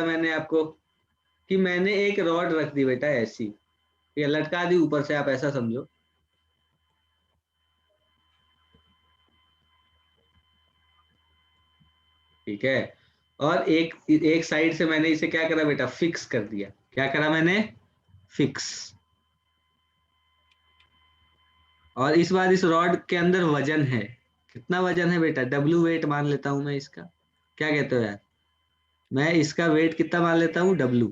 मैंने आपको कि मैंने एक रॉड रख दी बेटा ऐसी, ये लटका दी ऊपर से, आप ऐसा समझो। ठीक है, और एक साइड से मैंने इसे क्या करा बेटा, फिक्स कर दिया। क्या करा मैंने, फिक्स। और इस बार इस रॉड के अंदर वजन है, कितना वजन है बेटा, W वेट मान लेता हूं मैं इसका। क्या कहते हो यार, मैं इसका वेट कितना मान लेता हूँ, W।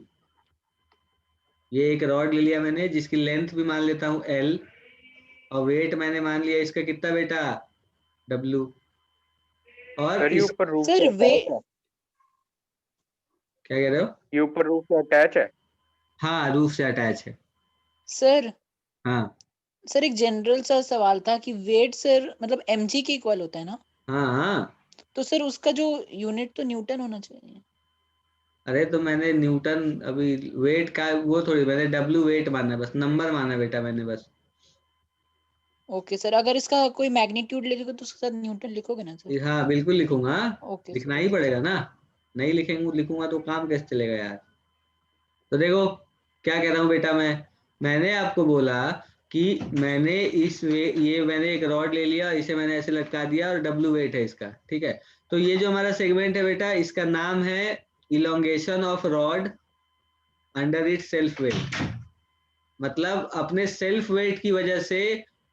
ये एक रॉड ले लिया मैंने जिसकी लेंथ भी मान लेता हूँ L, और वेट मैंने मान लिया इसका कितना बेटा, W। और सर ये इस ऊपर रूफ सर से वे अटैच है, क्या कह रहे हो, ये ऊपर रूफ से अटैच है। हाँ रूफ से अटैच है। सर हाँ सर एक जनरल सा सवाल था कि वेट सर मतलब mg के इक्वल होता है ना, हाँ हाँ। तो सर उसका जो यूनिट तो न्यूटन होना चाहिए। अरे तो मैंने न्यूटन अभी वेट का वो थोड़ी, मैंने W वेट माना है, बस नंबर माना बेटा मैंने बस। ओके सर, अगर इसका कोई मैग्नीट्यूड लिखोगे तो उसके साथ न्यूटन लिखोगे ना सर? हाँ बिल्कुल लिखूंगा, ओके लिखना सर, ही ओके पड़ेगा सर। ना, नहीं लिखेंगे लिखूंगा तो काम कैसे चलेगा यार। तो देखो क्या कह रहा हूँ बेटा, मैंने आपको बोला कि मैंने ये मैंने एक रॉड ले लिया, इसे मैंने ऐसे लटका दिया और W वेट है इसका। ठीक है, तो ये जो हमारा सेगमेंट है बेटा, इसका नाम है elongation of rod under it self weight. मतलब अपने सेल्फ वेट की वजह से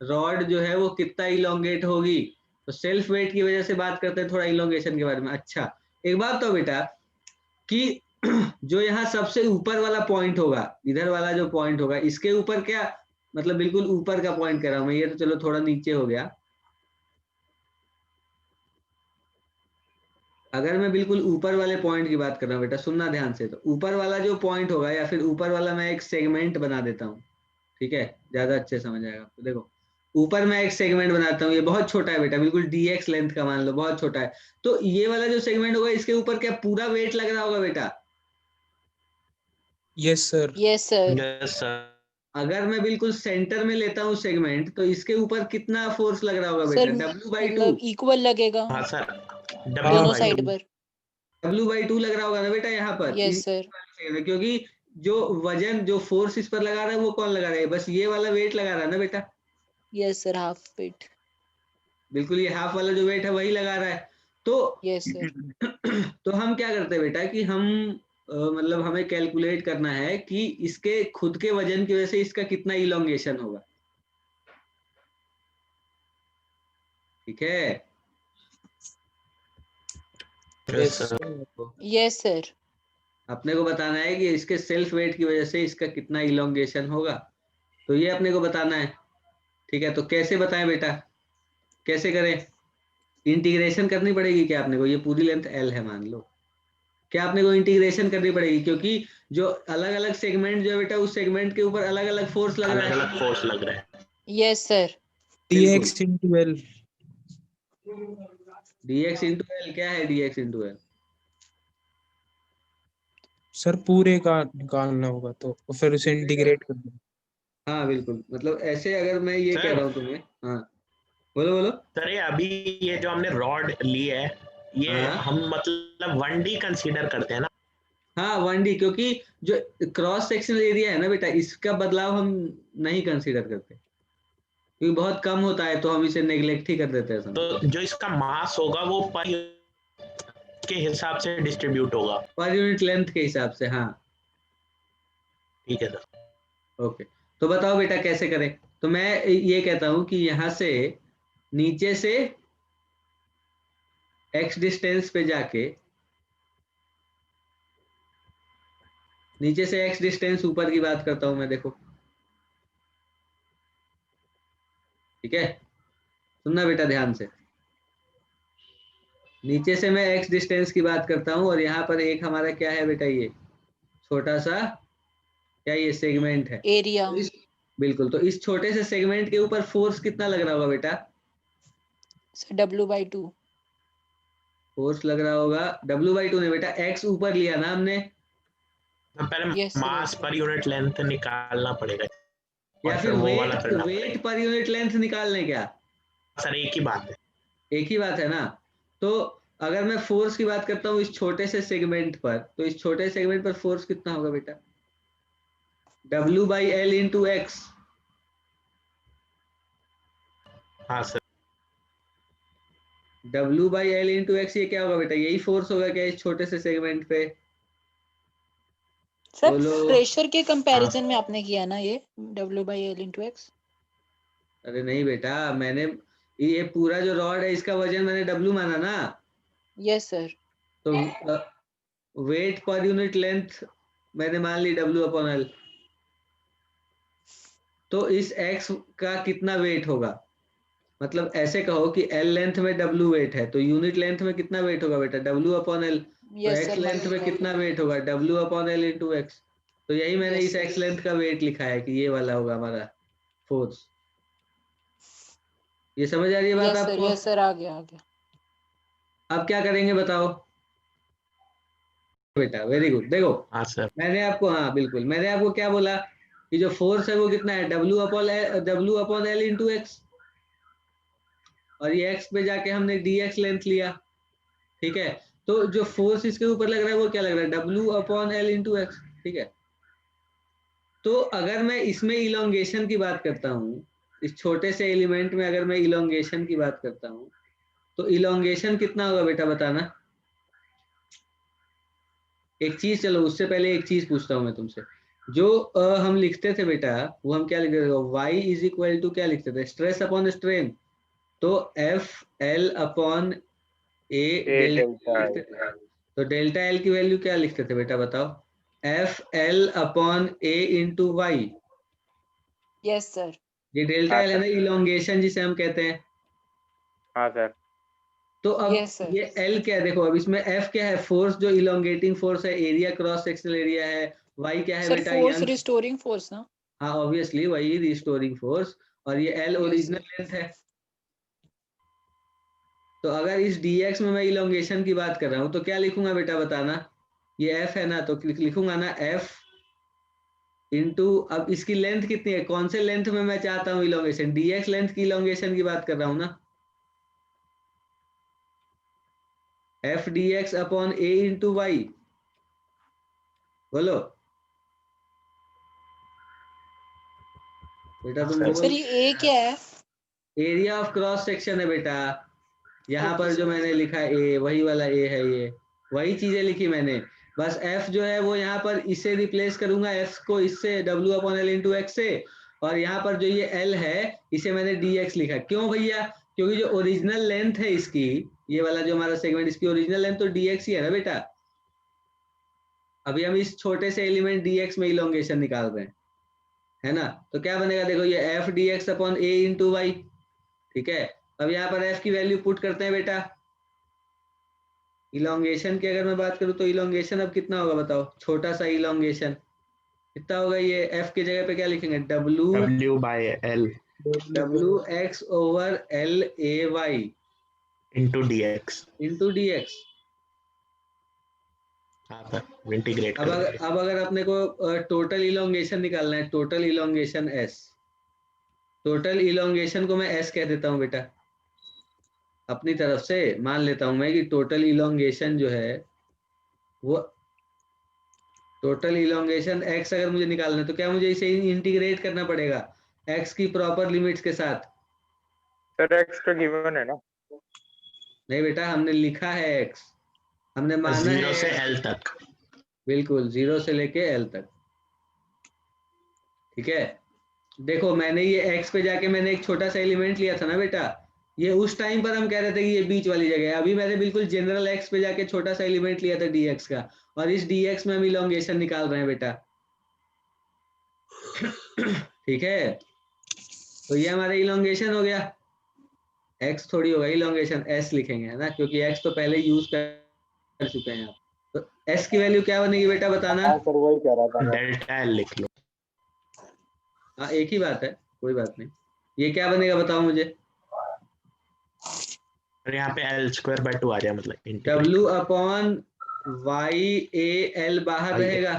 रॉड जो है वो कितना इलोंगेट होगी, तो सेल्फ वेट की वजह से बात करते हैं थोड़ा इलोंगेशन के बारे में। अच्छा एक बात तो बेटा कि जो यहाँ सबसे ऊपर वाला पॉइंट होगा, इधर वाला जो पॉइंट होगा, इसके ऊपर क्या, मतलब बिल्कुल ऊपर का पॉइंट कर रहा हूं मैं, ये तो चलो थोड़ा नीचे हो गया। अगर मैं बिल्कुल ऊपर वाले पॉइंट की बात कर रहा हूँ बेटा, सुनना ध्यान से, तो ऊपर वाला जो पॉइंट होगा या फिर ऊपर वाला मैं एक सेगमेंट बना देता हूँ। ठीक है, ज्यादा अच्छे समझ आएगा आपको। देखो ऊपर मैं एक सेगमेंट बनाता हूँ, ये बहुत छोटा है बेटा, बिल्कुल dx लेंथ का मान लो, बहुत छोटा है। तो ये वाला जो सेगमेंट होगा इसके ऊपर क्या पूरा वेट लग रहा होगा बेटा, yes sir. Yes sir. Yes sir. अगर मैं बिल्कुल सेंटर में लेता हूँ सेगमेंट, तो इसके ऊपर कितना फोर्स लग रहा होगा सर बेटा, W/2। मतलब इक्वल लगेगा हाँ सर, हाँ दोनों W/2। साइड पर। W/2 लग रहा होगा ना बेटा यहाँ पर, यस सर। क्योंकि जो वजन जो फोर्स इस पर लगा रहा है वो कौन लगा रहा है, बस ये वाला वेट लगा रहा है ना बेटा। Yes sir, half weight. बिल्कुल, ये हाफ वाला जो वेट है वही लगा रहा है। तो यस सर। तो हम क्या करते हैं बेटा कि हम मतलब हमें कैलकुलेट करना है कि इसके खुद के वजन की वजह से इसका कितना इलोंगेशन होगा। ठीक है, yes yes sir. Yes sir. अपने को बताना है कि इसके सेल्फ वेट की वजह से इसका कितना इलोंगेशन होगा, तो ये अपने को बताना है। ठीक है, तो कैसे बताएं बेटा, कैसे करें, इंटीग्रेशन करनी पड़ेगी क्या अपने को, ये पूरी लेंथ L है मान लो, क्या अपने को इंटीग्रेशन करनी पड़ेगी, क्योंकि जो अलग अलग सेगमेंट जो है बेटा, उस सेगमेंट के ऊपर अलग अलग फोर्स लग रहा अलग है। अलग फोर्स लग रहे हैं। Yes sir. बिल्कुल, dx into l। dx into L, क्या है dx इंटू एल, सर पूरे का निकालना होगा तो फिर उसे इंटीग्रेट कर दो। हाँ बिल्कुल, मतलब ऐसे अगर मैं ये कह सर रहा हूँ तुम्हें, हाँ बोलो बोलो। सर ये अभी ये जो हमने रॉड ली है, ये हाँ हम मतलब 1D कंसीडर करते हैं ना। हाँ 1D, क्योंकि जो क्रॉस सेक्शनल एरिया है ना बेटा, इसका बदलाव हम नहीं कंसीडर करते, क्योंकि बहुत कम होता है, तो हम इसे नेग्लेक्ट ही कर देते हैं समझो। तो जो इसका मास होगा वो पर के हिसाब से डिस्ट्रीब्यूट होगा। पर यूनिट लेंथ के हिसाब से, हाँ। ठीक है सर। ओके, तो बताओ बेटा कैसे करें। तो मैं ये कहता हूं कि यहां से नीचे से x डिस्टेंस पे जाके, नीचे से x डिस्टेंस ऊपर की बात करता हूं मैं, देखो ठीक है, सुनना बेटा ध्यान से। नीचे से मैं x डिस्टेंस की बात करता हूं, और यहाँ पर एक हमारा क्या है बेटा, ये छोटा सा क्या ये सेगमेंट है। एरिया। तो बिल्कुल, तो इस छोटे से सेगमेंट के ऊपर फोर्स कितना लग रहा होगा बेटा, सर W/2। फोर्स लग रहा होगा W/2 नहीं बेटा, x ऊपर लिया ना हमने, तो पहले यस सर, मास यस पर यूनिट लेंथ निकालना पड़ेगा या और फिर फिर वो वाला वेट करना वेट पड़ेगा। पर यूनिट लेंथ निकालने क्या, सर एक ही बात है। एक ही बात है ना। तो अगर मैं फोर्स की बात करता हूँ इस छोटे से सेगमेंट पर, तो इस छोटे सेगमेंट पर फोर्स कितना होगा बेटा? W/L into x. हाँ सर। W/L इंटू एक्स, ये क्या होगा बेटा? यही फोर्स होगा क्या इस छोटे से सेगमेंट पे? सर बोलो। प्रेशर के कंपैरिजन में आपने किया ना ये W/L इंटू एक्स? अरे नहीं बेटा, मैंने ये पूरा जो रॉड है इसका वजन मैंने W माना ना, यस सर। तो वेट पर यूनिट लेंथ मैंने मान ली W/L। तो इस x का कितना वेट होगा? मतलब ऐसे कहो कि L लेंथ में W वेट है, तो यूनिट लेंथ में कितना वेट होगा बेटा? W/L। तो यस x सर, लेंथ में कितना वेट होगा? W/L into x. तो यही मैंने Yes, इस sir. x लेंथ का वेट लिखा है कि ये वाला होगा हमारा फोर्स। ये समझ आ रही है बात यस सर, आपको? यस सर, आ गया आ गया। अब क्या करेंगे बताओ बेटा? Very good. देखो हाँ सर। मैंने आपको, हाँ बिल्कुल, मैंने आपको क्या बोला कि जो फोर्स है वो कितना है? W/L into x. और ये x पे जाके हमने dx लेंथ लिया, ठीक है? तो जो फोर्स इसके ऊपर लग रहा है वो क्या लग रहा है? W/L इंटू एक्स, ठीक है? तो अगर मैं इसमें इलोंगेशन की बात करता हूँ, इस छोटे से एलिमेंट में अगर मैं इलोंगेशन की बात करता हूँ, तो इलोंगेशन कितना होगा बेटा बताना? एक चीज, चलो उससे पहले एक चीज पूछता हूँ मैं तुमसे। जो हम लिखते थे बेटा, वो हम क्या लिखते थे? y इज इक्वल टू क्या लिखते थे? Stress upon strain. तो F/L अपॉन ए डेल्टा लिखते थे। तो डेल्टा एल की वैल्यू क्या लिखते थे बेटा बताओ? F/L अपॉन ए इंटू वाई। Yes sir. ये डेल्टा हाँ एल है ना, सर। इलोंगेशन जिसे हम कहते हैं। हाँ सर। तो अब यस सर। ये एल क्या है? देखो अब इसमें एफ क्या है? फोर्स, जो इलोंगेटिंग फोर्स है, एरिया क्रॉस सेक्शनल एरिया है। वाई क्या है सर बेटा? Force young. रिस्टोरिंग फोर्स ना? हाँ ऑब्वियसली वही रिस्टोरिंग फोर्स। और ये L yes original sir. Length है। तो अगर इस dx में मैं इलोंगेशन की बात कर रहा हूँ तो क्या लिखूंगा बेटा बताना? ये f है ना, तो लिखूंगा ना f इंटू, अब इसकी लेंथ कितनी है? कौन से लेंथ में मैं चाहता हूँ इलोंगेशन? dx लेंथ की इलोंगेशन की बात कर रहा हूँ ना। f dx upon a into Y. बोलो बेटा, तुम सर। बोल। सर ये ए क्या है? एरिया ऑफ क्रॉस सेक्शन है बेटा। यहाँ ओके पर जो सर। मैंने लिखा है ए, वही वाला ए है, ये वही चीजें लिखी मैंने। बस f जो है वो यहाँ पर इसे रिप्लेस करूंगा, f को इससे W/L इंटू एक्स से। और यहाँ पर जो ये l है इसे मैंने dx लिखा। क्यों भैया? क्योंकि जो ओरिजिनल लेंथ है इसकी, ये वाला जो हमारा सेगमेंट, इसकी ओरिजिनल लेंथ तो dx ही है ना बेटा। अभी हम इस छोटे से एलिमेंट dx में इलोंगेशन निकाल रहे हैं, है ना? तो क्या बनेगा? देखो ये f dx upon a into Y, ठीक है? अब यहाँ पर f की वैल्यू पुट करते हैं बेटा। इलोंगेशन की अगर मैं बात करूं तो इलोंगेशन अब कितना होगा बताओ? छोटा सा इलोंगेशन कितना होगा? ये f की जगह पे क्या लिखेंगे? W/L WX/L/AY into DX। Into dx। हाँ सर, इंटीग्रेट अब कर देंगे। अब अगर अपने को टोटल इलोंगेशन निकालना है, total elongation s, total elongation को मैं s कह देता हूँ बेटा। अपनी तरफ से मान लेता हूं मैं कि टोटल इलोंगेशन जो है वो, टोटल इलोंगेशन x अगर मुझे निकालना है तो क्या मुझे इसे इंटीग्रेट करना पड़ेगा x की प्रॉपर लिमिट्स के साथ? सर एक्स तो गिवन है ना। नहीं बेटा, हमने लिखा है x, हमने माना 0 है से x। L तक। बिल्कुल 0 से लेके l तक, ठीक है? देखो मैंने ये x पे जाके मैंने एक छोटा सा एलिमेंट लिया था ना बेटा। ये उस टाइम पर हम कह रहे थे कि ये बीच वाली जगह है। अभी मैंने बिल्कुल जनरल x पे जाके छोटा सा एलिमेंट लिया था dx का, और इस dx में हम इलोंगेशन निकाल रहे हैं बेटा। ठीक है? तो ये हमारा इलोंगेशन हो गया। x थोड़ी होगा इलोंगेशन, s लिखेंगे, है ना? क्योंकि x तो पहले यूज कर चुके हैं आप। तो s की वैल्यू क्या बनेगी बेटा बताना? हाँ सर वही कह रहा था मैं। डेल्टा L लिख लो। हाँ एक ही बात है, कोई बात नहीं। ये क्या बनेगा बताओ मुझे? और यहाँ पे L²/2 आ जाए, मतलब इंटीग्रेट W अपॉन YAL बाहर रहेगा,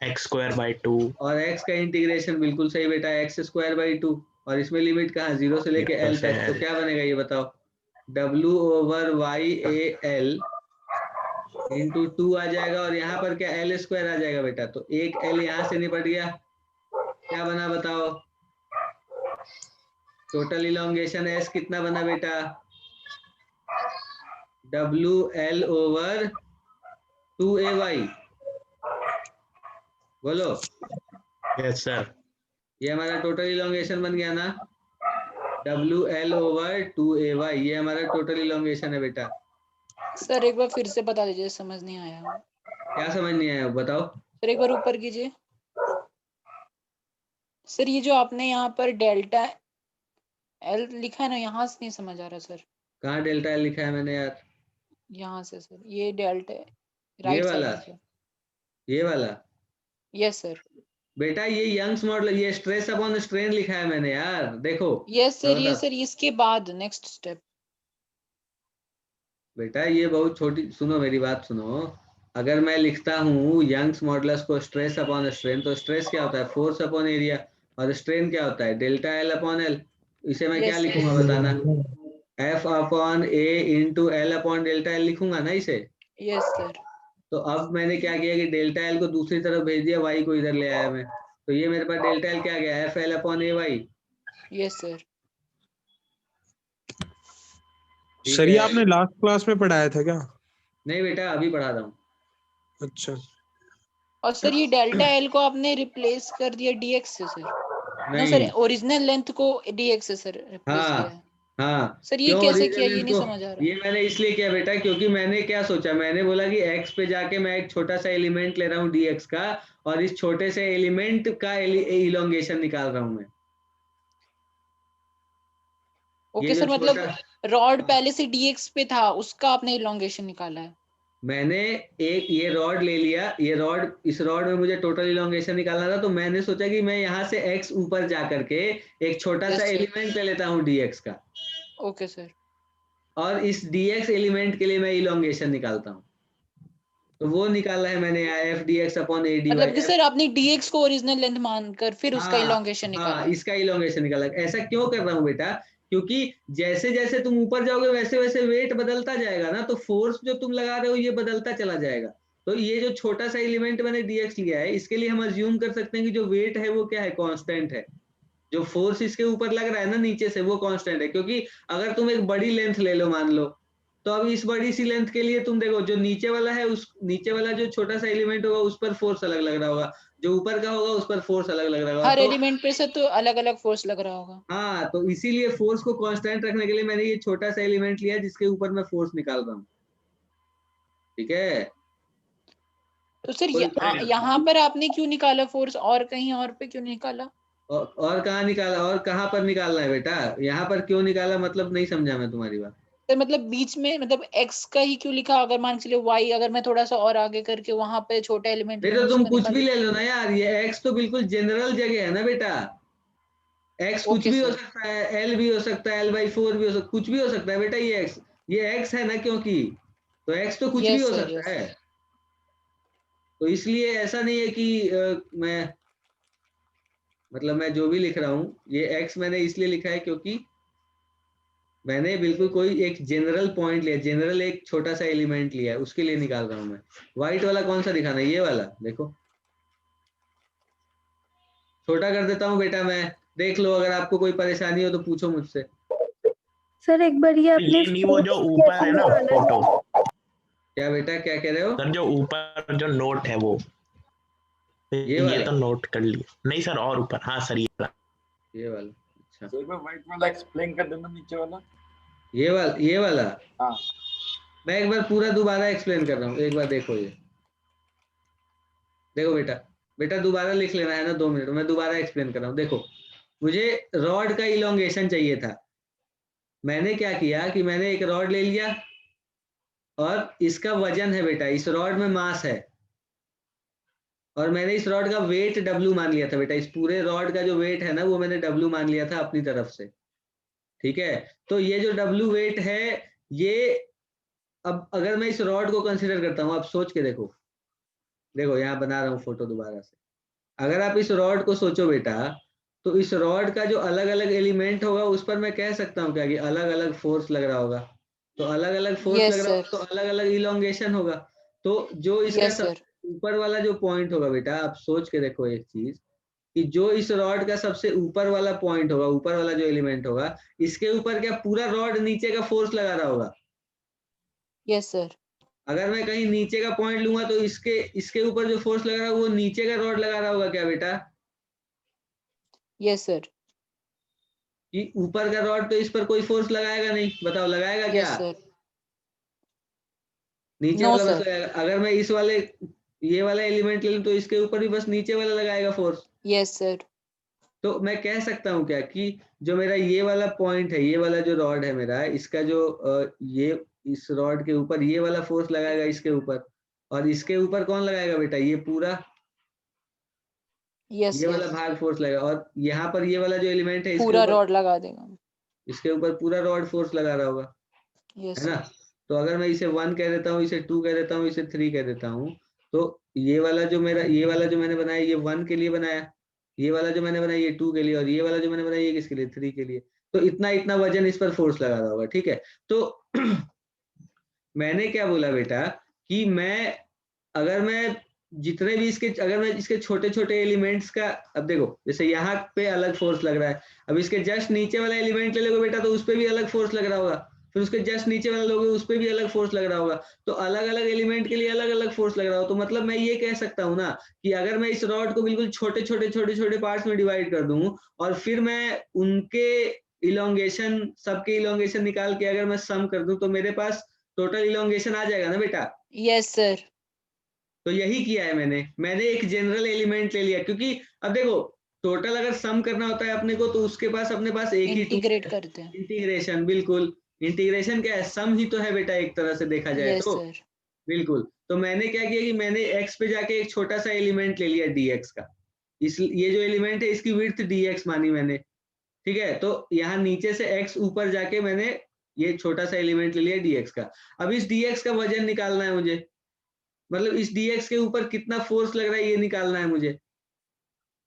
X²/2। और x का इंटीग्रेशन बिल्कुल सही बेटा, x² बाई 2। और इसमें लिमिट कहाँ? 0 से लेके जीरो l से तक। तो L। क्या बनेगा ये बताओ? W/YAL इंटू 2 आ जाएगा, और यहाँ पर क्या L स्क्वायर आ जाएगा बेटा, तो एक L यहाँ से निपट गया, क्या बना बताओ, टोटल इलोंगेशन S कितना बना बेटा, WL/2AY, बोलो। Yes sir. ये हमारा टोटल इलोंगेशन बन गया ना, WL/2AY, ये हमारा टोटल इलोंगेशन है बेटा। सर एक बार फिर से बता दीजिए, समझ नहीं आया। क्या समझ नहीं आया बताओ। सर एक बार ऊपर कीजिए। सर ये जो आपने यहाँ पर डेल्टा एल लिखा है ना, यहाँ से नहीं समझ आ रहा सर। कहाँ डेल्टा एल लिखा है मैंने यार, यहाँ से सर, ये डेल्टा ये राइट साइड वाला, में सर। ये वाला यस सर। बेटा, ये यंग्स मॉडल, ये स्ट्रेस अपॉन स्ट्रेन लिखा है मैंने यार, देखो। यस मैं सर, ये बता सर इसके बाद नेक्स्ट स्टेप। बेटा, ये बहुत छोटी, सुनो मेरी बात सुनो, अगर मैं लिखता हूँ यंग्स मॉडुलस को स्ट्रेस अपॉन स्ट्रेन, तो स्ट्रेस क्या होता है, फोर्स अपॉन एरिया, और स्ट्रेन क्या होता है, डेल्टा एल अपॉन एल। इसे मैं क्या यस लिखूंगा बताना, F upon A into L upon delta L लिखूंगा ना इसे। Yes sir. तो अब मैंने क्या किया कि डेल्टा एल को दूसरी तरफ भेज दिया, y को इधर ले आया मैं, तो ये मेरे पास डेल्टा एल क्या गया, FL upon AY। Yes sir. ठीक सर ये है, आपने लास्ट क्लास में पढ़ाया था क्या? नहीं बेटा अभी पढ़ा रहा हूँ। अच्छा। और सर ये डेल्टा एल को आपने रिप्लेस कर दिया dx से सर। नो सर, नहीं, ओरिजिनल लेंथ को dx से सर रिप्लेस किया है। हाँ सर ये क्यों कैसे ओरिजिनल किया, ये लेंथ नहीं को, समझ आ रहा। ये मैंने इसलिए किया बेटा क्योंकि मैंने क्या सोचा, मैंने बोला कि x पे जाके मैं एक छोटा सा एलिमेंट ले रहा हूँ dx का, और इस छोटे से एलिमेंट का इलोंगेशन निकाल रहा हूँ मैं। ओके ये जो सर, मतलब छोटा, रॉड पहले से dx पे था, उसका आपने इलोंगेशन निकाला है। मैंने एक ये रॉड ले लिया, ये रॉड, इस रॉड में मुझे टोटल इलोंगेशन निकालना था, तो मैंने सोचा कि मैं यहाँ से x ऊपर जा करके एक छोटा सा Yes, sir. एलिमेंट ले लेता हूँ dx का, ओके सर। और इस dx एलिमेंट के लिए मैं इलोंगेशन निकालता हूँ, तो वो निकाला है मैंने F dx upon A dy। मतलब कि सर आपने dx को ओरिजिनल लेंथ मानकर फिर उसका इलोंगेशन निकाला हाँ है। इसका इलोंगेशन निकाला। ऐसा क्यों कर रहा हूँ बेटा, क्योंकि जैसे जैसे तुम ऊपर जाओगे वैसे वैसे वेट बदलता जाएगा ना, तो फोर्स जो तुम लगा रहे हो ये बदलता चला जाएगा। तो ये जो छोटा सा एलिमेंट मैंने dx लिया है, इसके लिए हम अज्यूम कर सकते हैं कि जो वेट है वो क्या है, कांस्टेंट है। जो फोर्स इसके ऊपर लग रहा है ना नीचे से, वो कांस्टेंट है, क्योंकि अगर तुम एक बड़ी लेंथ ले लो मान लो, तो अब इस बड़ी सी लेंथ के लिए तुम देखो, जो नीचे वाला है, उस नीचे वाला जो छोटा सा एलिमेंट होगा उस पर फोर्स अलग लग रहा होगा, जो ऊपर का होगा उस पर फोर्स अलग लग रहा होगा। हर तो एलिमेंट पे से तो अलग अलग फोर्स लग रहा होगा। हाँ, तो इसीलिए फोर्स को कांस्टेंट रखने के लिए मैंने ये छोटा सा एलिमेंट लिया जिसके ऊपर मैं फोर्स निकाल रहा हूँ। ठीक है, तो सर कोई यहाँ पर आपने क्यों निकाला फोर्स, और कहीं और पे क्यों नहीं निकाला? और कहाँ निकाला, और कहाँ पर निकालना है बेटा, यहाँ पर क्यों निकाला, मतलब नहीं समझा मैं तुम्हारी बात। सर मतलब बीच में, मतलब x का ही क्यों लिखा, अगर मान के चलिए y, अगर मैं थोड़ा सा और आगे करके वहां पे छोटा एलिमेंट नहीं लूँ तो तुम उसका कुछ भी निकाल। ले लो ना यार, ये एक्स तो बिल्कुल जनरल जगह है ना बेटा, एक्स कुछ ओके भी हो सर। सकता है, एल भी हो सकता है, L/4 भी हो सकता, कुछ भी हो सकता है बेटा, ये एक्स है ना, क्योंकि तो एक्स तो कुछ भी यस हो सर, सकता यस है। सर। तो इसलिए ऐसा नहीं है कि मैं, मतलब मैं जो भी लिख रहा हूँ ये एक्स मैंने इसलिए लिखा है क्योंकि मैंने बिल्कुल कोई एक जनरल पॉइंट लिया, जनरल एक छोटा सा एलिमेंट लिया है, उसके लिए निकाल रहा हूँ मैं। व्हाइट वाला कौन सा दिखाना है, ये वाला देखो, छोटा कर देता हूँ बेटा मैं, देख लो, अगर आपको कोई परेशानी हो तो पूछो मुझसे। सर एक बार ये अपने ये नहीं, वो जो ऊपर है ना फोटो, क्या बेटा, क्या कह रहे हो? सर जो ऊपर जो नोट है वो, ये ये वाला, तो नोट कर लिया। नहीं सर, और ऊपर, हाँ सर ये ये वाला, अच्छा सर मैं व्हाइट वाला एक्सप्लेन कर देना, नीचे वाला। ये वाला हाँ मैं एक बार पूरा दोबारा एक्सप्लेन कर रहा हूँ, एक बार देखो, ये देखो बेटा, बेटा दोबारा लिख लेना है ना, 2 मिनट मैं दोबारा एक्सप्लेन कर रहा हूँ। देखो, मुझे रॉड का इलोंगेशन चाहिए था, मैंने क्या किया कि मैंने एक रॉड ले लिया, और इसका वजन है बेटा, इस रॉड में मास है, और मैंने इस रॉड का वेट W मान लिया था बेटा, इस पूरे रॉड का जो वेट है ना वो मैंने W मान लिया था अपनी तरफ से। ठीक है, तो ये जो W वेट है, ये, अब अगर मैं इस रॉड को कंसीडर करता हूँ, आप सोच के देखो, देखो यहाँ बना रहा हूँ फोटो दोबारा से, अगर आप इस रॉड को सोचो बेटा, तो इस रॉड का जो अलग अलग एलिमेंट होगा उस पर मैं कह सकता हूँ क्या कि अलग अलग फोर्स लग रहा होगा। तो अलग अलग फोर्स Yes, लग रहा होगा sir. तो अलग अलग इलोंगेशन होगा। तो जो इसका Yes, sir. ऊपर वाला जो पॉइंट होगा बेटा, आप सोच के देखो एक चीज कि जो इस रॉड का सबसे ऊपर वाला पॉइंट होगा, ऊपर वाला जो एलिमेंट होगा, इसके ऊपर क्या पूरा रॉड नीचे का फोर्स लगा रहा होगा? Yes, sir. अगर मैं कहीं नीचे का पॉइंट लूंगा तो इसके ऊपर जो फोर्स लगा रहा है वो नीचे का रॉड लगा रहा होगा क्या बेटा? Yes, sir. कि ऊपर का रॉड तो इस पर कोई फोर्स लगाएगा नहीं, बताओ लगाएगा Yes, क्या? sir. नीचे No, वाला बस sir. लगाएगा। अगर मैं इस वाले ये वाला एलिमेंट ले लूं तो इसके ऊपर भी बस नीचे वाला लगाएगा फोर्स। Yes, sir. तो मैं कह सकता हूँ क्या कि जो मेरा ये वाला पॉइंट है, ये वाला जो रॉड है मेरा, इसका जो ये इस रॉड के ऊपर ये वाला फोर्स लगाएगा इसके ऊपर, और इसके ऊपर कौन लगाएगा बेटा? ये पूरा Yes, ये वाला yes. भाग फोर्स लगाएगा, और यहाँ पर ये वाला जो एलिमेंट है इसके पूरा ऊपर रॉड लगा देगा. इसके ऊपर पूरा रॉड फोर्स लगा रहा होगा, Yes, है ना? sir. तो अगर मैं इसे 1 कह देता हूँ, इसे 2 कह देता हूँ, इसे 3 कह देता हूँ, तो ये वाला जो मैंने बनाया ये 1 के लिए बनाया, ये वाला जो मैंने बनाया ये 2 के लिए, और ये वाला जो मैंने बनाया ये किसके लिए? 3 के लिए। तो इतना वजन इस पर फोर्स लगा रहा होगा, ठीक है? तो मैंने क्या बोला बेटा कि अगर मैं इसके छोटे छोटे एलिमेंट्स का, अब देखो जैसे यहाँ पे अलग फोर्स लग रहा है, अब इसके जस्ट नीचे वाला एलिमेंट ले लोगे बेटा तो उस पर भी अलग फोर्स लग रहा होगा, फिर उसके जस्ट नीचे वाला लोगे उस पर भी अलग फोर्स लग रहा होगा, तो अलग अलग एलिमेंट के लिए अलग अलग फोर्स लग रहा होगा। तो मतलब मैं ये कह सकता हूँ ना कि अगर मैं इस रॉड को बिल्कुल छोटे छोटे पार्ट्स में डिवाइड कर दूं और फिर मैं उनके इलोंगेशन, सबके इलोंगेशन निकाल के अगर मैं सम कर दूं तो मेरे पास टोटल इलोंगेशन आ जाएगा ना बेटा? Yes, sir. तो यही किया है मैंने एक जनरल एलिमेंट ले लिया, क्योंकि अब देखो टोटल अगर सम करना होता है अपने को तो उसके पास अपने पास एक ही Integrate करते हैं. इंटीग्रेशन, बिल्कुल इंटीग्रेशन क्या है? सम ही तो है बेटा, एक तरह से देखा जाए Yes, तो। sir. बिल्कुल। तो मैंने क्या किया कि मैंने x पे जाके एक छोटा सा एलिमेंट ले लिया dx का, ये जो एलिमेंट है इसकी विड्थ dx मानी मैंने, ठीक है? तो यहाँ नीचे से x ऊपर जाके मैंने ये छोटा सा एलिमेंट ले लिया dx का। अब इस dx का वजन निकालना है मुझे, मतलब इस dx के ऊपर कितना फोर्स लग रहा है ये निकालना है मुझे।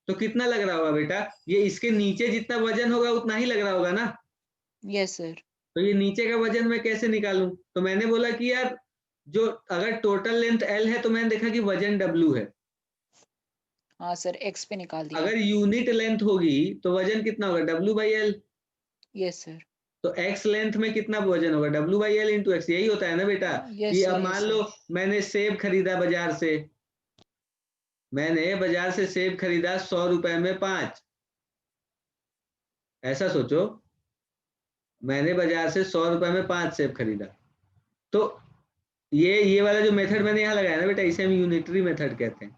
तो कितना लग रहा होगा बेटा? ये इसके नीचे जितना वजन होगा उतना ही लग रहा होगा ना? Yes, sir. तो ये नीचे का वजन मैं कैसे निकालूं? तो मैंने बोला कि यार जो अगर टोटल लेंथ L है तो मैंने देखा कि वजन W है। हाँ सर, X पे निकाल दिया. अगर यूनिट लेंथ होगी तो वजन कितना होगा? W/L। Yes, sir. तो x लेंथ में कितना वजन होगा? W/L × x। यही होता है ना बेटा? Yes, कि sir. अब Yes, मान sir. लो मैंने सेब खरीदा बाजार से, मैंने बाजार से सेब खरीदा 100 रुपए में 5। ऐसा सोचो, मैंने बाजार से 100 रुपए में 5 सेब खरीदा। तो ये वाला जो मेथड मैंने यहाँ लगाया ना बेटा, इसे हम यूनिटरी मेथड कहते हैं,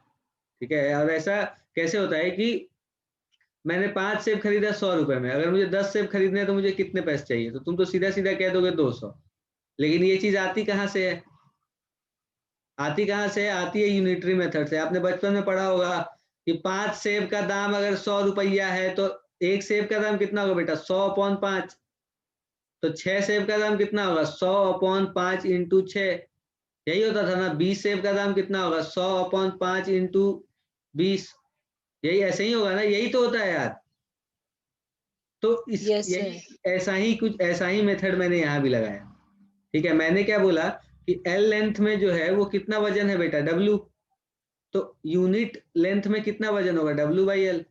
ठीक है? और ऐसा कैसे होता है कि मैंने 5 सेब खरीदा 100 रुपए में, अगर मुझे 10 सेब खरीदने हैं तो मुझे कितने पैसे चाहिए? तो तुम तो सीधा सीधा कह दोगे 200। लेकिन ये चीज आती कहाँ से है? आती है यूनिटरी मेथड से। आपने बचपन में पढ़ा होगा कि 5 सेब का दाम अगर 100 रुपया है तो एक सेब का दाम कितना होगा बेटा? 100/5। तो 6 सेब का दाम कितना होगा? 100/5 × 6। यही होता था ना? 20 सेब का दाम कितना होगा? 100/5 × 20। यही ऐसे ही होगा ना? यही तो होता है यार। तो Yes, sir. ऐसा ही मेथड मैंने यहाँ भी लगाया, ठीक है? मैंने क्या बोला कि L लेंथ में जो है वो कितना वजन है बेटा? W। तो यूनिट लेंथ में कितना वजन होगा? W/L।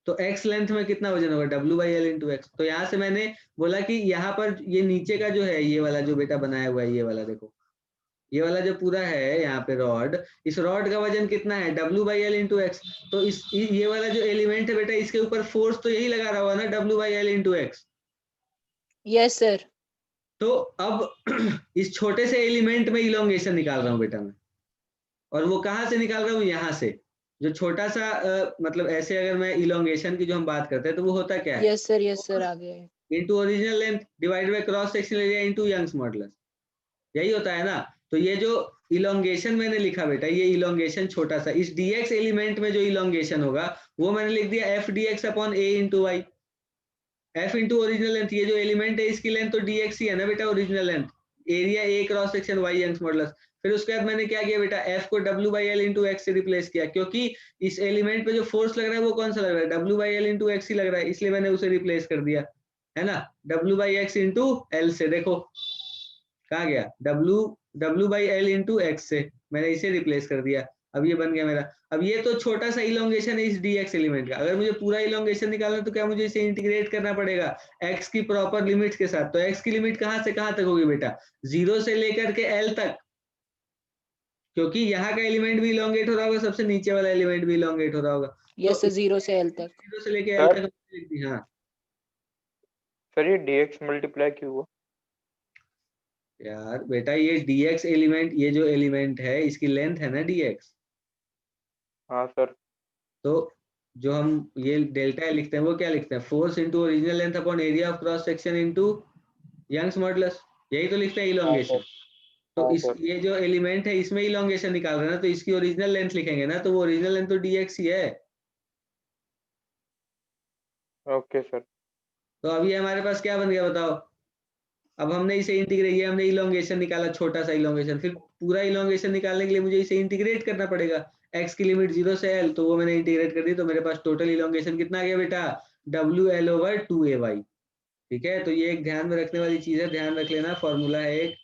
तो x लेंथ में कितना वजन होगा? W/L × x। तो यहाँ से मैंने बोला कि यहाँ पर ये नीचे का जो है, ये वाला जो बेटा बनाया हुआ है, ये वाला देखो, ये वाला जो पूरा है यहाँ पे रॉड, इस रॉड का वजन कितना है? W/L × x। तो ये वाला जो एलिमेंट है बेटा, इसके ऊपर फोर्स तो यही लगा रहा होगा ना, W/L × x। Yes, sir. तो अब इस छोटे से एलिमेंट में इलोंगेशन निकाल रहा हूँ बेटा मैं, और वो कहाँ से निकाल रहा हूँ? यहाँ से। जो छोटा सा मतलब ऐसे अगर मैं इलोंगेशन की जो हम बात करते हैं तो वो होता क्या है? Yes, sir. Yes, sir. आ गया है. Into original length divided by cross sectional area into Young's modulus. यही होता है ना? तो ये जो इलोंगेशन मैंने लिखा बेटा, ये इलोंगेशन छोटा सा, इस dx एलिमेंट में जो इलोंगेशन होगा वो मैंने लिख दिया f dx/a × y। f × original length, ये जो एलिमेंट है इसकी लेंथ तो dx ही है ना बेटा, original length, area a cross section y Young's modulus. फिर उसके बाद मैंने क्या किया बेटा? f को W/L × x से रिप्लेस किया, क्योंकि इस एलिमेंट पे जो फोर्स लग रहा है वो कौन सा लग रहा है? W/L × x ही लग रहा है, इसलिए मैंने उसे रिप्लेस कर दिया, है ना? W/x × L से। देखो कहाँ गया, W by L into x से मैंने इसे रिप्लेस कर दिया, अब ये बन गया मेरा। अब ये तो छोटा सा इलोंगेशन है इस dx एलिमेंट का, अगर मुझे पूरा इलोंगेशन निकालना है तो क्या मुझे इसे इंटीग्रेट करना पड़ेगा x की प्रॉपर लिमिट के साथ। तो x की लिमिट कहाँ से कहाँ तक होगी बेटा, 0 से लेकर के l तक, क्योंकि यहाँ का एलिमेंट भी इलोंगेट हो रहा होगा, सबसे नीचे वाला एलिमेंट भी इलोंगेट हो रहा होगा। यस, 0 से l तक। 0 से लेके l तक लिख दी। हाँ सर ये dx मल्टीप्लाई क्यों हुआ? यार बेटा ये dx एलिमेंट, ये जो एलिमेंट है इसकी लेंथ है ना dx, हाँ सर। तो जो हम ये डेल्टा लिखते हैं वो क्या लिखते हैं, force into original length upon area of cross section into Young's modulus, यही तो लिखते हैं इलोंगेशन। तो इस ये जो एलिमेंट है इसमें इलोंगेशन निकाल रहे हैं ना, तो इसकी ओरिजिनल लेंथ लिखेंगे ना, तो वो ओरिजिनल लेंथ तो dx ही है। Okay sir. तो अभी हमारे पास क्या बन गया बताओ, अब हमने इसे इंटीग्रेट, ये हमने इलोंगेशन निकाला, छोटा सा इलोंगेशन, फिर पूरा इलोंगेशन निकालने के लिए मुझे इसे इंटीग्रेट करना पड़ेगा, x की लिमिट 0 से l, तो वो मैंने इंटीग्रेट कर दी, तो मेरे पास टोटल इलोंगेशन कितना आ गया बेटा, WL/2ay। ठीक है, तो ये एक ध्यान में रखने वाली चीज है, ध्यान रख लेना, फॉर्मूला है एक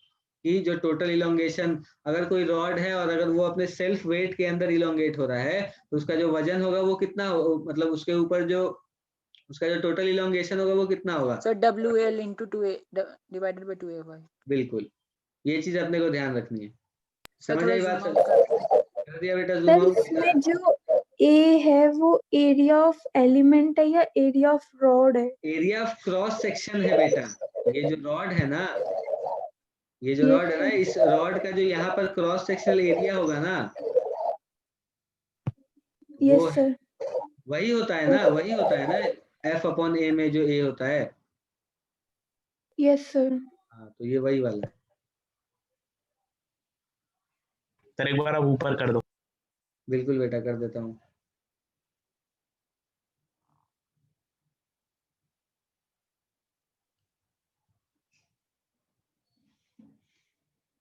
कि जो टोटल इलोंगेशन, अगर कोई रॉड है और अगर वो अपने सेल्फ वेट के अंदर इलोंगेट हो रहा है तो उसका जो वजन होगा वो कितना मतलब उसके ऊपर जो उसका जो टोटल इलोंगेशन होगा वो कितना होगा sir WL into 2a divided by 2ay। बिल्कुल, ये चीज अपने को ध्यान रखनी है। सर समझ आई थोड़ा बात, zoom out कर दिया बेटा सर जूम आउट। इसमें जो A है वो एरिया ऑफ एलिमेंट है या एरिया ऑफ रॉड है? एरिया ऑफ क्रॉस सेक्शन है बेटा, ये जो रॉड है ना, ये जो Yes, रॉड है ना, इस रॉड का जो यहाँ पर क्रॉस सेक्शनल एरिया होगा ना, यस वो सर। वही होता है ना, वही होता है ना F/A में जो A होता है। Yes sir. हाँ तो ये वही वाला है। सर एक बार आप ऊपर कर दो। बिल्कुल बेटा कर देता हूँ।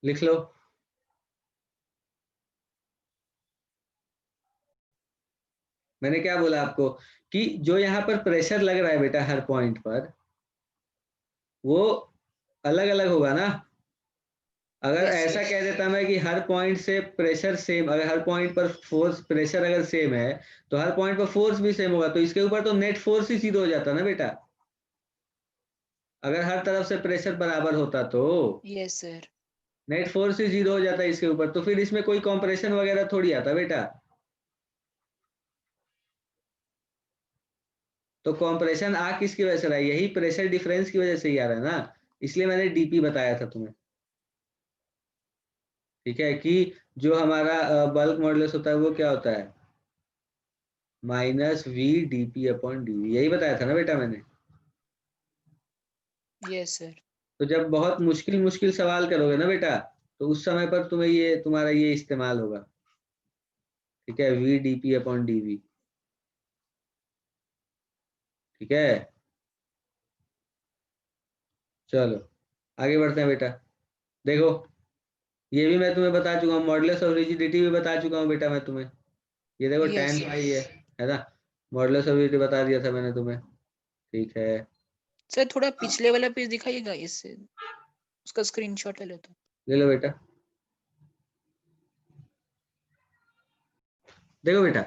लिख लो। मैंने क्या बोला आपको कि जो यहाँ पर प्रेशर लग रहा है बेटा हर पॉइंट पर, वो अलग अलग होगा ना। अगर Yes, ऐसा yes. कह देता मैं कि हर पॉइंट से प्रेशर सेम, अगर हर पॉइंट पर फोर्स प्रेशर अगर सेम है तो हर पॉइंट पर फोर्स भी सेम होगा, तो इसके ऊपर तो नेट फोर्स ही जीरो हो जाता ना बेटा, अगर हर तरफ से प्रेशर बराबर होता तो यस सर। नेट फोर्स ही जीरो हो जाता है इसके ऊपर, तो फिर इसमें कोई कॉम्प्रेशन वगैरह थोड़ी आता बेटा। तो कॉम्प्रेशन आ किसकी वजह से रहा है, यही प्रेशर डिफरेंस की वजह से ही आ रहा है ना, इसलिए मैंने डीपी बताया था तुम्हें। ठीक है, कि जो हमारा बल्क मॉडुलस होता है वो क्या होता है, -V/dP/dV, यही बताया था ना बेटा मैंने। Yes sir. तो जब बहुत मुश्किल मुश्किल सवाल करोगे ना बेटा, तो उस समय पर तुम्हें ये तुम्हारा ये इस्तेमाल होगा। ठीक है, V/dP/dV। ठीक है, चलो आगे बढ़ते हैं बेटा। देखो ये भी मैं तुम्हें बता चुका हूँ, मॉडुलस ऑफ रिजिडिटी भी बता चुका हूँ बेटा मैं तुम्हें। ये देखो Yes, tan yes. पाई है ना, मॉडुलस ऑफ रिजिडिटी बता दिया था मैंने तुम्हें। ठीक है, सर थोड़ा पिछले वाला पेज दिखाइएगा, इससे उसका स्क्रीनशॉट ले लेता हूँ। ले लो बेटा। देखो बेटा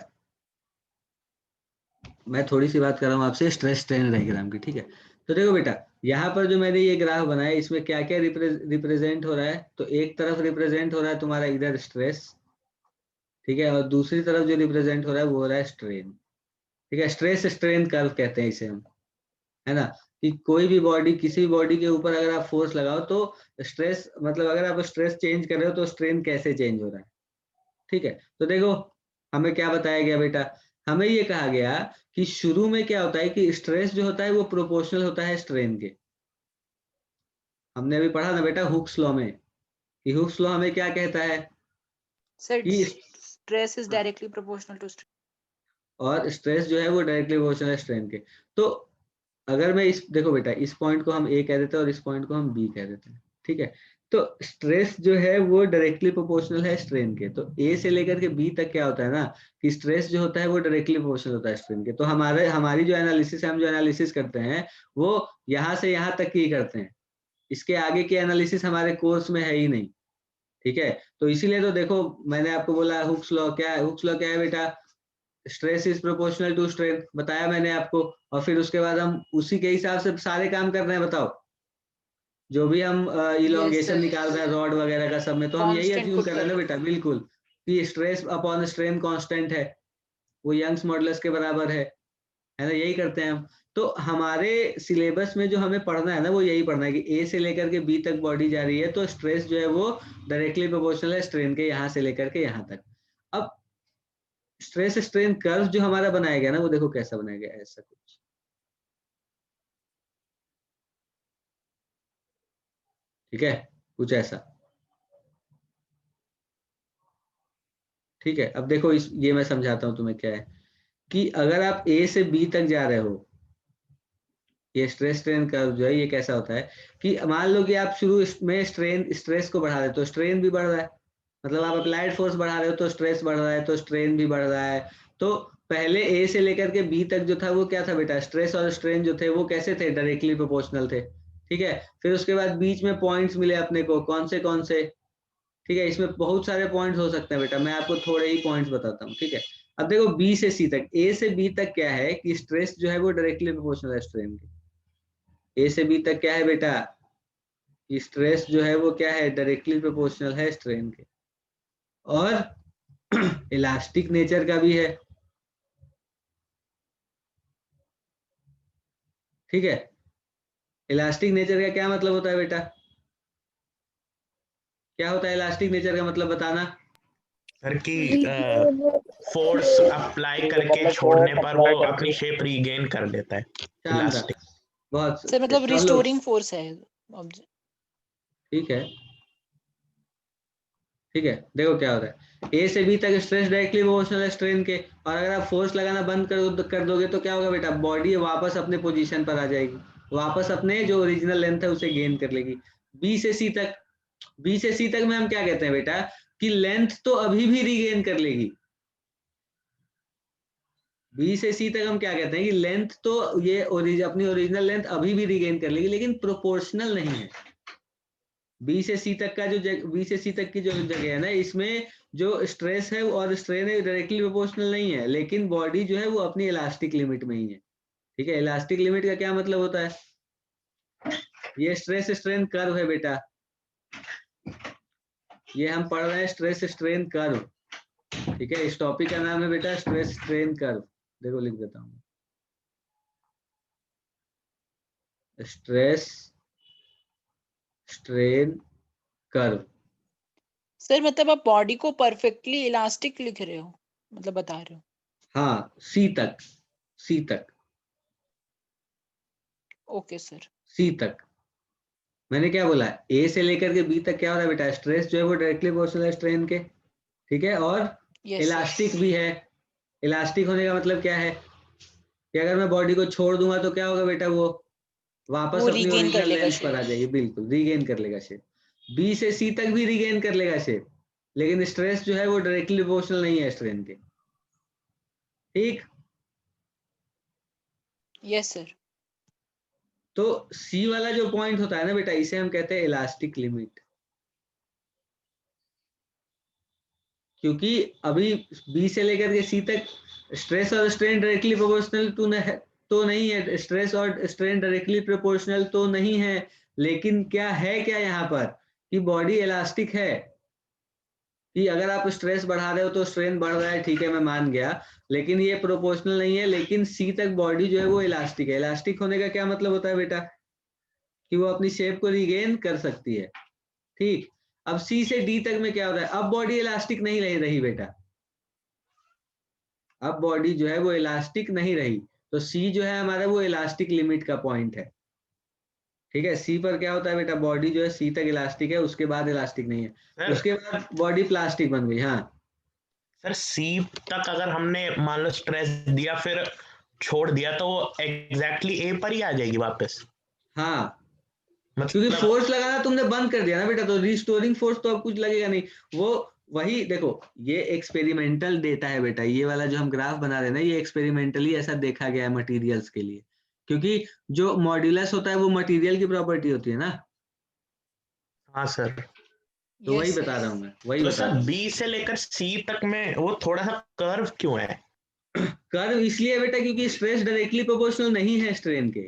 मैं थोड़ी सी बात कर रहा हूँ आपसे स्ट्रेस स्ट्रेन डायग्राम की। ठीक है, तो देखो बेटा यहाँ पर जो मैंने ये ग्राफ बनाया इसमें क्या क्या रिप्रेजेंट हो रहा है, तो एक तरफ रिप्रेजेंट हो रहा है तुम्हारा इधर स्ट्रेस, ठीक है, और दूसरी तरफ जो रिप्रेजेंट हो रहा है वो हो रहा है स्ट्रेन। ठीक है, स्ट्रेस स्ट्रेन कर्व कहते हैं इसे हम, है ना, कि कोई भी बॉडी, किसी बॉडी के ऊपर अगर आप फोर्स लगाओ तो स्ट्रेस, मतलब अगर आप स्ट्रेस चेंज कर रहे हो तो स्ट्रेन कैसे चेंज हो रहा है। ठीक है, तो देखो हमें क्या बताया गया बेटा, हमें ये कहा गया कि शुरू में क्या होता है कि स्ट्रेस जो होता है वो प्रोपोर्शनल होता है स्ट्रेन के। हमने अभी पढ़ा ना बेटा हुक्स लॉ में, कि हुक्स लॉ हमें क्या कहता है सर कि stress is directly proportional to strain, और स्ट्रेस जो है वो डायरेक्टली प्रोपोर्शनल है स्ट्रेन के। तो अगर मैं इस, देखो बेटा इस पॉइंट को हम ए कह देते हैं और इस पॉइंट को हम बी कह देते हैं। ठीक है, तो स्ट्रेस जो है वो डायरेक्टली प्रोपोर्शनल है स्ट्रेन के, तो ए से लेकर के बी तक क्या होता है ना कि स्ट्रेस जो होता है वो डायरेक्टली प्रोपोर्शनल होता है स्ट्रेन के। तो हमारी जो एनालिसिस है, हम जो एनालिसिस करते हैं वो यहाँ से यहाँ तक ही करते हैं। इसके आगे के एनालिसिस हमारे कोर्स में है ही नहीं, ठीक है। तो इसीलिए तो देखो मैंने आपको बोला हुक्स लॉ क्या है। हुक्स लॉ क्या है बेटा? Stress is proportional to strain, बताया मैंने आपको। और फिर उसके बाद हम उसी के हिसाब से सारे काम कर रहे हैं। बताओ, जो भी हम इलोंगेशन sir. निकाल रहे हैं रॉड वगैरह का सब में, तो हम यही Constant अज्यूम put कर रहे हैं ना कर बेटा, बिल्कुल, कि स्ट्रेस अपॉन स्ट्रेन कांस्टेंट है, वो यंग्स मॉडुलस के बराबर है ना, यही करते हैं हम। तो हमारे सिलेबस में जो हमें पढ़ना है ना, वो यही पढ़ना है कि ए से लेकर के बी तक बॉडी जा रही है, तो स्ट्रेस जो है वो डायरेक्टली प्रोपोर्शनल है स्ट्रेन के, यहाँ से लेकर के यहाँ तक। अब स्ट्रेस स्ट्रेन कर्व जो हमारा बनाया गया ना, वो देखो कैसा बनाया गया, ऐसा कुछ, ठीक है, कुछ ऐसा, ठीक है। अब देखो ये मैं समझाता हूं तुम्हें क्या है, कि अगर आप ए से बी तक जा रहे हो, ये स्ट्रेस स्ट्रेन कर्व जो है ये कैसा होता है कि मान लो कि आप शुरू में स्ट्रेस को बढ़ा रहे हो तो स्ट्रेन भी बढ़ रहा है, मतलब आप अप्लाइड फोर्स बढ़ा रहे हो तो स्ट्रेस बढ़ रहा है, तो स्ट्रेन भी बढ़ रहा है। तो पहले ए से लेकर के बी तक जो था वो क्या था बेटा? स्ट्रेस और स्ट्रेन जो थे वो कैसे थे? डायरेक्टली प्रोपोर्शनल थे, ठीक है। फिर उसके बाद बीच में पॉइंट्स मिले अपने को, कौन से, ठीक है। इसमें बहुत सारे पॉइंट्स हो सकते हैं बेटा, मैं आपको थोड़े ही पॉइंट्स बताता हूँ, ठीक है। अब देखो बी से सी तक, ए से बी तक क्या है कि स्ट्रेस जो है वो डायरेक्टली प्रोपोर्शनल है स्ट्रेन के। ए से बी तक क्या है बेटा? कि स्ट्रेस जो है वो क्या है? डायरेक्टली प्रोपोर्शनल है स्ट्रेन के, और इलास्टिक नेचर का भी है, ठीक है। इलास्टिक नेचर का क्या मतलब होता है बेटा? क्या होता है इलास्टिक नेचर का मतलब, बताना। सर की फोर्स अप्लाई करके छोड़ने पर वो अपनी शेप रीगेन कर लेता है, शानदार, इलास्टिक। बहुत सर मतलब सब लोग, रिस्टोरिंग फोर्स है object. ठीक है, ठीक है। देखो क्या होता है, ए से बी तक स्ट्रेस डायरेक्टली प्रोपोर्शनल है स्ट्रेन के, और अगर आप फोर्स लगाना बंद कर दोगे तो क्या होगा बेटा? बॉडी वापस अपने पोजीशन पर आ जाएगी, वापस अपने जो ओरिजिनल लेंथ है उसे गेन कर लेगी। बी से सी तक, बी से सी तक में हम क्या कहते हैं बेटा? कि लेंथ तो अभी भी रीगेन कर लेगी। बी से सी तक हम क्या कहते हैं कि लेंथ तो ये अपनी ओरिजिनल लेंथ अभी भी रीगेन कर लेगी, लेकिन प्रोपोर्शनल नहीं है। बी से सी तक का जो बी से सी तक की जो जगह है ना, इसमें जो स्ट्रेस है और स्ट्रेन है डायरेक्टली प्रोपोर्शनल नहीं है, लेकिन बॉडी जो है वो अपनी इलास्टिक लिमिट में ही है, ठीक है। इलास्टिक लिमिट का क्या मतलब होता है? ये स्ट्रेस स्ट्रेन कर्व है बेटा, ये हम पढ़ रहे हैं स्ट्रेस स्ट्रेन कर्व, ठीक है। इस टॉपिक का नाम है बेटा स्ट्रेस स्ट्रेन कर्व। देखो लिख देता हूँ, स्ट्रेस स्ट्रेन कर्व। सर मतलब आप बॉडी को परफेक्टली इलास्टिक लिख रहे हो, मतलब बता रहे हो? हाँ, सी तक, सी तक, ओके सर। सी तक मैंने क्या बोला? ए से लेकर के बी तक क्या हो रहा है बेटा? स्ट्रेस जो है वो डायरेक्टली प्रोपोर्शनल है स्ट्रेन के, ठीक है। और यस इलास्टिक भी है। इलास्टिक होने का मतलब क्या है कि अगर मैं बॉडी को छोड़ दूंगा तो क्या होगा बेटा? वो वापस वो अपनी regain कर ओरिजिनल लेगा लेंथ पर आ जाएगी, बिल्कुल रीगेन कर लेगा शेप। बी से सी तक भी रीगेन कर लेगा शेप, लेकिन स्ट्रेस जो है वो डायरेक्टली प्रोपोर्शनल नहीं है स्ट्रेन के, ठीक। Yes sir. तो सी वाला जो पॉइंट होता है ना बेटा, इसे हम कहते हैं इलास्टिक लिमिट, क्योंकि अभी बी से लेकर के सी तक स्ट्रेस और स्ट्रेन डायरेक्टली प्रोपोर्शनल तो नहीं है, स्ट्रेस और स्ट्रेन डायरेक्टली प्रोपोर्शनल तो नहीं है, लेकिन क्या है, क्या यहाँ पर कि बॉडी इलास्टिक है, कि अगर आप स्ट्रेस बढ़ा रहे हो तो स्ट्रेन बढ़ रहा है, ठीक है, मैं मान गया, लेकिन ये प्रोपोर्शनल नहीं है। लेकिन सी तक बॉडी जो है वो इलास्टिक है। इलास्टिक होने का क्या मतलब होता है बेटा? कि वो अपनी शेप को रिगेन कर सकती है, ठीक। अब सी से डी तक में क्या होता है? अब बॉडी इलास्टिक नहीं रही बेटा, अब बॉडी जो है वो इलास्टिक नहीं रही, तो सी जो है हमारा वो इलास्टिक लिमिट का पॉइंट है, ठीक है। सी पर क्या होता है बेटा? बॉडी जो है सी तक इलास्टिक है, उसके बाद इलास्टिक नहीं है, सर उसके बाद बॉडी प्लास्टिक बन गई। हाँ सर सी तक अगर हमने मान लो स्ट्रेस दिया फिर छोड़ दिया तो वो एग्जैक्टली ए पर ही आ जाएगी वापस, हाँ, क्योंकि मतलब। फोर्स लगाना तुमने बंद कर दिया ना बेटा, तो रिस्टोरिंग फोर्स तो अब कुछ लगेगा नहीं। वो वही देखो, ये एक्सपेरिमेंटल डेटा है बेटा, ये वाला जो हम ग्राफ बना रहे हैं ना, ये एक्सपेरिमेंटली ऐसा देखा गया है मटेरियल्स के लिए, क्योंकि जो मॉड्यूलस होता है वो मटेरियल की प्रॉपर्टी होती है ना, हाँ सर। तो वही Yes, बता yes. रहा हूँ मैं, वही तो बता सर रहा हूँ। बी से लेकर सी तक में वो थोड़ा सा कर्व क्यों है? कर्व इसलिए है बेटा क्योंकि स्ट्रेस डायरेक्टली प्रोपोर्शनल नहीं है स्ट्रेन के।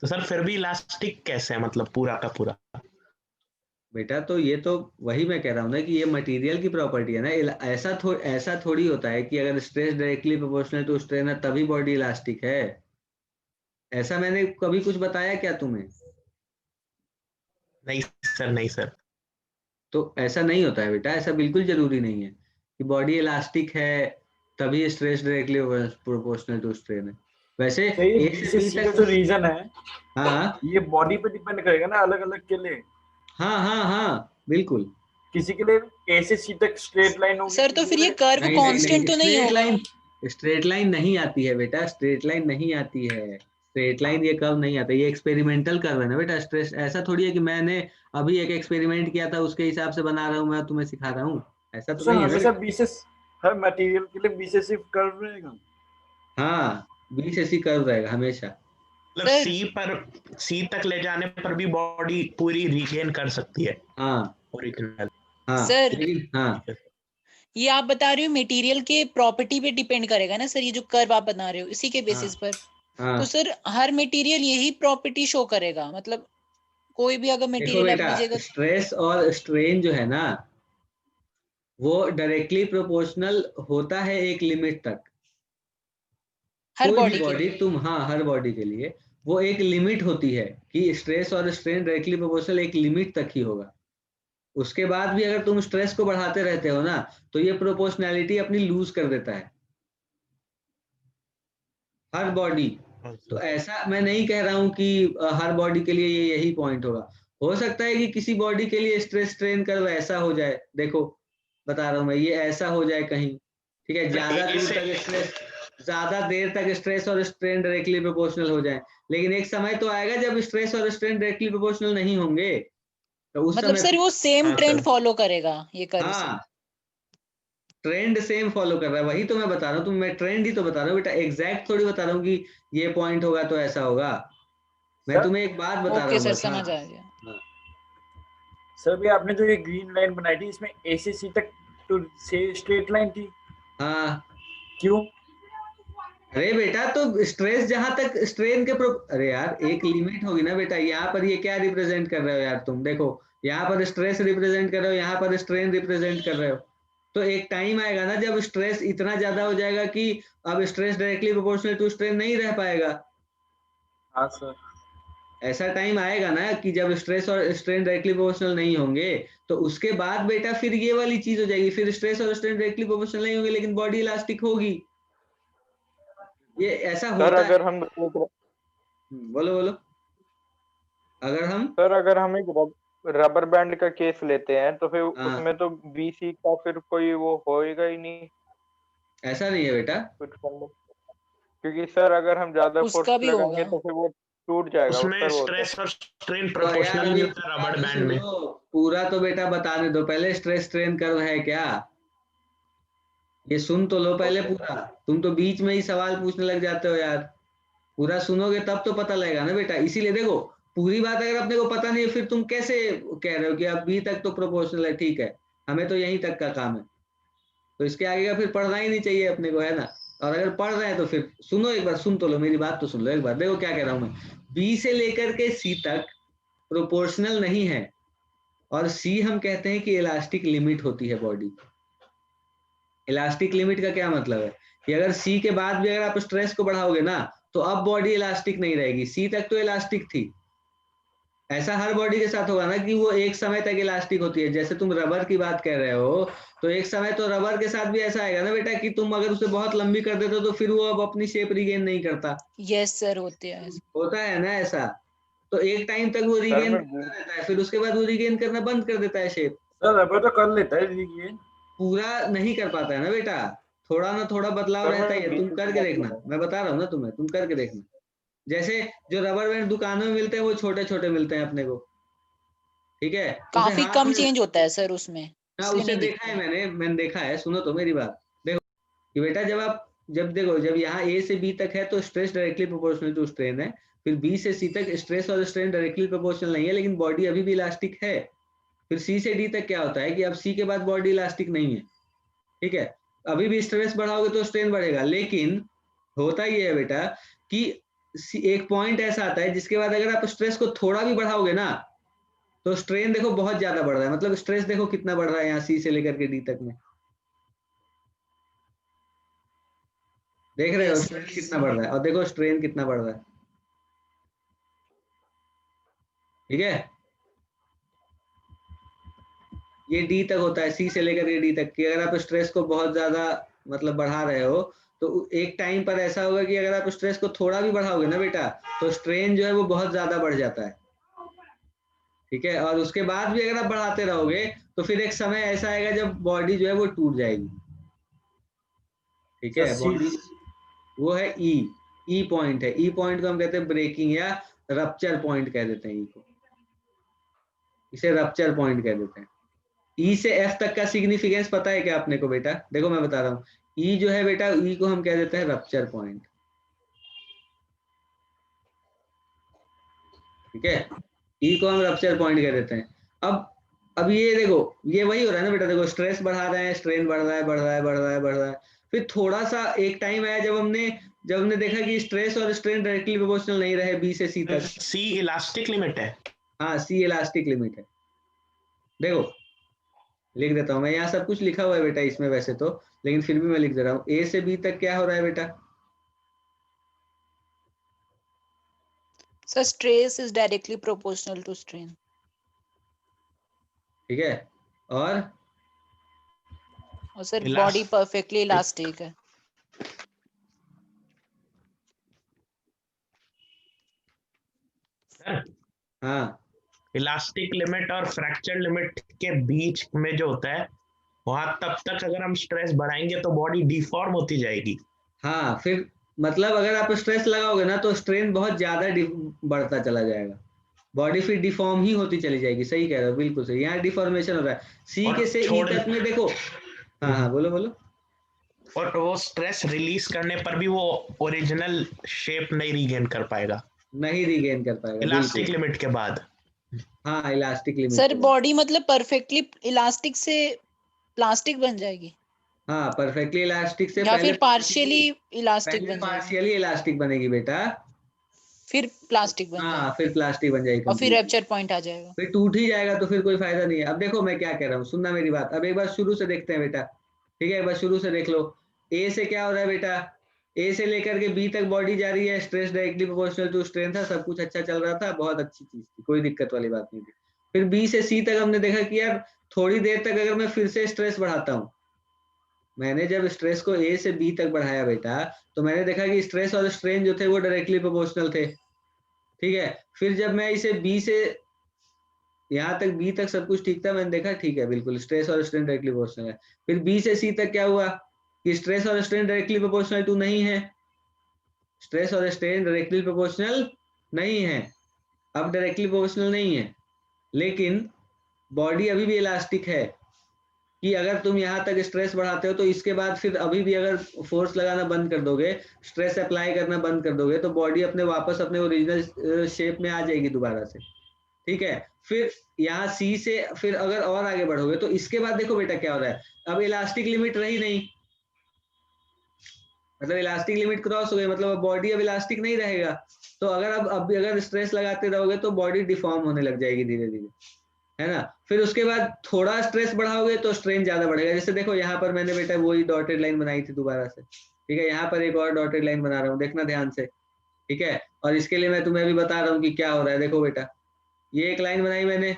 तो सर फिर भी इलास्टिक कैसे है, मतलब पूरा का पूरा? बेटा तो ये तो वही मैं कह रहा हूँ ना कि ये मटेरियल की प्रॉपर्टी है ना। ऐसा थोड़ी होता है कि अगर stress directly proportional to strain है तभी बॉडी इलास्टिक है। ऐसा मैंने कभी कुछ बताया क्या तुम्हें? नहीं सर, नहीं सर। तो ऐसा नहीं होता है बेटा, ऐसा बिल्कुल जरूरी नहीं है कि बॉडी इलास्टिक है तभी stress directly proportional to strain है। वैसे तो ये ए बी से से बी सी का तक जो रीजन है हाँ ये बॉडी पे डिपेंड करेगा ना, अलग अलग के लिए। हाँ बिल्कुल। किसी के लिए ए से सी तक स्ट्रेट लाइन होगी, सर तो किसी फिर के ये लिए कर्व नहीं कांस्टेंट तो नहीं होगा? स्ट्रेट लाइन नहीं आती है बेटा, स्ट्रेट लाइन नहीं आती है। स्ट्रेट लाइन ये कर्व नहीं आता, ये एक्सपेरिमेंटल कर्व है ना बेटा। स्ट्रेस ऐसा थोड़ी है कि मैंने अभी एक एक्सपेरिमेंट किया था उसके हिसाब से बना रहा हूँ मैं तुम्हें सिखा रहा हूँ, ऐसा तो सर नहीं है ना हमेशा बेटा। बी से हर मटेरियल के लिए बी से सी कर्व रहेगा। हाँ 20 ऐसी कर्व रहेगा हमेशा। मतलब सर सी तक ले जाने पर भी बॉडी पूरी रिगेन कर सकती है हाँ ओरिजिनल। हाँ सर लेकिन हाँ ये आप बता रहे हो मटेरियल के प्रॉपर्टी पे डिपेंड करेगा ना सर, ये जो कर्व आप बता रहे हो इसी के बेसिस पर। हाँ तो सर हर मटेरियल यही प्रॉपर्टी शो करेगा, मतलब कोई भी अगर देखो मटेरियल आप बेटा, लीजिएगा स्ट्रेस और स्ट्रेन जो है ना वो डायरेक्टली प्रोपोर्शनल होता है एक लिमिट तक। हर कोई भी बॉडी के बॉडी लिए। तुम हाँ हर बॉडी के लिए वो एक लिमिट होती है कि स्ट्रेस और स्ट्रेन डायरेक्टली प्रोपोर्शनल एक लिमिट तक ही होगा। उसके बाद भी अगर तुम स्ट्रेस को बढ़ाते रहते हो ना तो ये प्रोपोर्शनैलिटी अपनी लूज कर देता है हर बॉडी। तो ऐसा मैं नहीं कह रहा हूं कि हर बॉडी के लिए ये यही पॉइंट होगा। हो सकता है कि किसी बॉडी के लिए स्ट्रेस स्ट्रेन कर्व ऐसा हो जाए, देखो बता रहा हूं मैं, ये ऐसा हो जाए कहीं, ठीक है, ज्यादा देर तक स्ट्रेस और स्ट्रेन डायरेक्टली प्रोपोर्शनल हो जाए। लेकिन एक समय तो आएगा जब स्ट्रेस और स्ट्रेन डायरेक्टली प्रोपोर्शनल नहीं होंगे, तो उस मतलब समय सर वो सेम हाँ ट्रेंड सर। फॉलो करेगा ये कर्व से। हाँ ट्रेंड सेम फॉलो कर रहा है, वही तो मैं बता रहा हूँ। मैं ट्रेंड ही तो बता रहा हूँ बेटा, एग्जैक्ट थोड़ी बता रहा हूँ कि ये पॉइंट होगा तो ऐसा होगा। मैं सर तुम्हें एक बात बता रहा ओके हूँ सर बस। हाँ समझ आ गया। हाँ सर भी आपने जो ये ग्रीन लाइन बनाई थी इसमें ए से सी तक तो से स्ट्रेट लाइन थी, हाँ। क्यों? अरे बेटा तो स्ट्रेस जहां तक स्ट्रेन के अरे यार एक लिमिट होगी ना बेटा। यहाँ पर ये क्या रिप्रेजेंट कर रहे हो यार तुम, देखो यहाँ पर स्ट्रेस रिप्रेजेंट कर रहे हो, यहाँ पर स्ट्रेन रिप्रेजेंट कर रहे हो। तो एक टाइम आएगा ना जब स्ट्रेस इतना ज्यादा हो जाएगा कि अब stress directly proportional to strain नहीं रह पाएगा। हाँ सर। ऐसा टाइम आएगा ना कि जब स्ट्रेस और स्ट्रेन डायरेक्टली प्रोपोर्शनल नहीं होंगे, तो उसके बाद बेटा फिर ये वाली चीज हो जाएगी, फिर स्ट्रेस और स्ट्रेन डायरेक्टली प्रोपोर्शनल नहीं होंगे लेकिन बॉडी इलास्टिक होगी। ये ऐसा सर होता है। अगर हम बोलो बोलो। अगर हम सर अगर हम एक रबर बैंड का केस लेते हैं तो फिर हाँ उसमें तो बीसी का फिर कोई वो होएगा ही नहीं ऐसा नहीं है बेटा। कुछ मतलब, क्योंकि सर अगर हम ज्यादा उसका फोर्स भी लगाएंगे होगा। तो फिर वो टूट जाएगा उसमें सर वो तो। स्ट्रेस और स्ट्रेन तो यार प्रोपोर्शनल अभी नहीं होता पूरा रबड़ तो बैंड सुन में। लो, पूरा तो बेटा बताने दो पहले। स्ट्रेस स्ट्रेन कर्व है क्या, ये सुन तो लो पहले ओके। पूरा। तुम तो बीच में ही सवाल पूछने लग जाते हो यार। पूरा सुनोगे तब तो पता लगेगा ना बेटा। इसीलिए देखो, पूरी बात अगर अपने को पता नहीं है फिर तुम कैसे कह रहे हो कि अब बी तक तो प्रोपोर्शनल है, ठीक है, हमें तो यहीं तक का काम है, तो इसके आगे का फिर पढ़ना ही नहीं चाहिए अपने को, है ना। और अगर पढ़ रहे हैं तो फिर सुनो, एक बार सुन तो लो, मेरी बात तो सुन लो एक बार। देखो क्या कह रहा हूं मैं, बी से लेकर के सी तक प्रोपोर्शनल नहीं है, और सी हम कहते हैं कि इलास्टिक लिमिट होती है बॉडी। इलास्टिक लिमिट का क्या मतलब है कि अगर सी के बाद भी अगर आप स्ट्रेस को बढ़ाओगे ना तो अब बॉडी इलास्टिक नहीं रहेगी। सी तक तो इलास्टिक थी। ऐसा हर बॉडी के साथ होगा ना कि वो एक समय तक इलास्टिक होती है। जैसे तुम रबर की बात कर रहे हो, तो एक समय तो रबर के साथ भी ऐसा आएगा ना बेटा कि तुम अगर उसे बहुत लंबी कर देते हो तो फिर वो अब अपनी शेप रिगेन नहीं करता। यस सर होते हैं। होता है ना ऐसा। तो एक टाइम तक वो सर रिगेन मैं करता रहता है, फिर उसके बाद वो रिगेन करना बंद कर देता है शेप। सर रबर तो कर लेता है ये। पूरा नहीं कर पाता है ना बेटा, थोड़ा ना थोड़ा बदलाव सर रहता ही मैं है। तुम बीसी की करके बात कर देखना, रहा हूँ। मैं बता रहा हूँ ना तुम्हें, तुम करके देखना। जैसे जो रबर बैंड दुकानों में मिलते हैं वो छोटे छोटे मिलते हैं अपने को, ठीक है, उसे काफी हाथ कम में, चेंज होता है सर उसमें, हाँ इसलिए उसे नहीं देखा दिखता। है मैंने देखा है। सुनो तो मेरी बात, देखो कि बेटा जब आप जब देखो जब यहाँ ए से बी तक है तो stress directly proportional to strain है, फिर बी से सी तक स्ट्रेस और स्ट्रेन डायरेक्टली प्रोपोर्शनल नहीं है, लेकिन बॉडी अभी भी इलास्टिक है। फिर सी से डी तक क्या होता है कि अब सी के बाद बॉडी इलास्टिक नहीं है, ठीक है, अभी भी स्ट्रेस बढ़ाओगे तो स्ट्रेन बढ़ेगा, लेकिन होता ये है बेटा कि एक पॉइंट ऐसा आता है जिसके बाद अगर आप स्ट्रेस को थोड़ा भी बढ़ाओगे ना तो स्ट्रेन देखो बहुत ज्यादा बढ़ रहा है, मतलब स्ट्रेस देखो कितना बढ़ रहा है यहाँ सी से लेकर के डी तक में, देख रहे हो Yes, स्ट्रेन yes. कितना बढ़ रहा है, और देखो स्ट्रेन कितना बढ़ रहा है, ठीक है। ये डी तक होता है, सी से लेकर के डी तक कि अगर आप स्ट्रेस को बहुत ज्यादा मतलब बढ़ा रहे हो तो एक टाइम पर ऐसा होगा कि अगर आप स्ट्रेस को थोड़ा भी बढ़ाओगे ना बेटा तो स्ट्रेन जो है वो बहुत ज्यादा बढ़ जाता है, ठीक है। और उसके बाद भी अगर आप बढ़ाते रहोगे तो फिर एक समय ऐसा आएगा जब बॉडी जो है वो टूट जाएगी, ठीक है। बॉडी वो है ई पॉइंट है, ई पॉइंट को हम कहते हैं ब्रेकिंग या रप्चर पॉइंट कह देते हैं, ई को, इसे रप्चर पॉइंट कह देते हैं। ई से एफ तक का सिग्निफिकेंस पता है क्या आपने को बेटा? देखो मैं बता रहा हूँ, ई जो है बेटा, ई को हम कह देते हैं रप्चर पॉइंट, ठीक है, ई को हम रप्चर पॉइंट कह देते हैं। अब ये देखो ये वही हो रहा है ना बेटा, देखो स्ट्रेस बढ़ा रहे हैं, स्ट्रेन बढ़ रहा है बढ़ रहा है बढ़ रहा है बढ़ रहा है, फिर थोड़ा सा एक टाइम आया जब हमने देखा कि स्ट्रेस और स्ट्रेन डायरेक्टली प्रोपोर्शनल नहीं रहे बी से सी तक। सी इलास्टिक लिमिट है। हाँ सी इलास्टिक लिमिट है, देखो लिख देता हूँ मैं, यहाँ सब कुछ लिखा हुआ है बेटा इसमें वैसे तो, लेकिन फिर भी मैं लिख दे रहा हूँ। ए से बी तक क्या हो रहा है बेटा? So stress is directly proportional to strain. ठीक है, और सर बॉडी परफेक्टली इलास्टिक है। हाँ इलास्टिक लिमिट और फ्रैक्चर लिमिट के बीच में जो होता है वहां तब तक अगर हम स्ट्रेस बढ़ाएंगे तो बॉडी डिफॉर्म होती जाएगी। हाँ, फिर मतलब अगर आप स्ट्रेस लगाओगे ना तो स्ट्रेन बहुत ज्यादा बढ़ता चला जाएगा, बॉडी फिर डिफॉर्म ही होती चली जाएगी। सही कह रहे हो, बिल्कुल सही, यहाँ डिफॉर्मेशन हो रहा है। सी के से ई तक में देखो, हाँ हाँ बोलो बोलो। और वो स्ट्रेस रिलीज करने पर भी वो ओरिजिनल शेप नहीं रीगेन कर पाएगा, नहीं रीगेन कर पाएगा इलास्टिक लिमिट के बाद। हाँ इलास्टिक लिमिट सर बॉडी मतलब परफेक्टली इलास्टिक से प्लास्टिक बन जाएगी? हाँ परफेक्टली इलास्टिक से या फिर पार्शियली इलास्टिक बन जाएगी? पार्शियली इलास्टिक बनेगी बेटा, फिर प्लास्टिक बन हाँ जाएगी, फिर प्लास्टिक बन जाएगी और फिर रप्चर पॉइंट आ जाएगा, फिर टूट ही जाएगा, तो फिर कोई फायदा नहीं है। अब देखो मैं क्या कह रहा हूँ, सुनना मेरी बात, अब एक बार शुरू से देखते हैं बेटा, ठीक है, एक बार शुरू से देख लो। ए से क्या हो रहा है बेटा? ए से लेकर के बी तक बॉडी जा रही है, stress directly proportional to strain था, सब कुछ अच्छा चल रहा था, बहुत अच्छी चीज थी, कोई दिक्कत वाली बात नहीं थी। फिर बी से सी तक हमने देखा कि यार थोड़ी देर तक अगर मैं फिर से स्ट्रेस बढ़ाता हूँ, मैंने जब स्ट्रेस को ए से बी तक बढ़ाया बेटा तो मैंने देखा कि स्ट्रेस और स्ट्रेन जो थे वो डायरेक्टली प्रोपोर्शनल थे, ठीक है। फिर जब मैं इसे बी से यहाँ तक, बी तक सब कुछ ठीक था, मैंने देखा ठीक है बिल्कुल स्ट्रेस और स्ट्रेन डायरेक्टली प्रोपोर्शनल है। फिर बी से सी तक क्या हुआ कि स्ट्रेस और स्ट्रेन डायरेक्टली प्रोपोर्शनल टू नहीं है, स्ट्रेस और स्ट्रेन डायरेक्टली प्रोपोर्शनल नहीं है, अब डायरेक्टली प्रोपोर्शनल नहीं है, लेकिन बॉडी अभी भी इलास्टिक है कि अगर तुम यहाँ तक स्ट्रेस बढ़ाते हो तो इसके बाद फिर अभी भी अगर फोर्स लगाना बंद कर दोगे, स्ट्रेस अप्लाई करना बंद कर दोगे, तो बॉडी अपने वापस अपने ओरिजिनल शेप में आ जाएगी दोबारा से, ठीक है। फिर यहाँ सी से फिर अगर और आगे बढ़ोगे तो इसके बाद देखो बेटा क्या हो रहा है, अब इलास्टिक लिमिट रही नहीं, मतलब इलास्टिक लिमिट क्रॉस हो गई, मतलब बॉडी अब इलास्टिक नहीं रहेगा, तो अब भी अगर स्ट्रेस लगाते रहोगे तो बॉडी डिफॉर्म होने लग जाएगी धीरे धीरे, है ना। फिर उसके बाद थोड़ा स्ट्रेस बढ़ाओगे तो स्ट्रेन ज्यादा बढ़ेगा। जैसे देखो यहाँ पर मैंने बेटा वही डॉटेड लाइन बनाई थी दोबारा से, ठीक है, यहाँ पर एक और डॉटेड लाइन बना रहा हूँ, देखना ध्यान से, ठीक है। और इसके लिए मैं तुम्हें भी बता रहा हूँ कि क्या हो रहा है। देखो बेटा ये एक लाइन बनाई मैंने,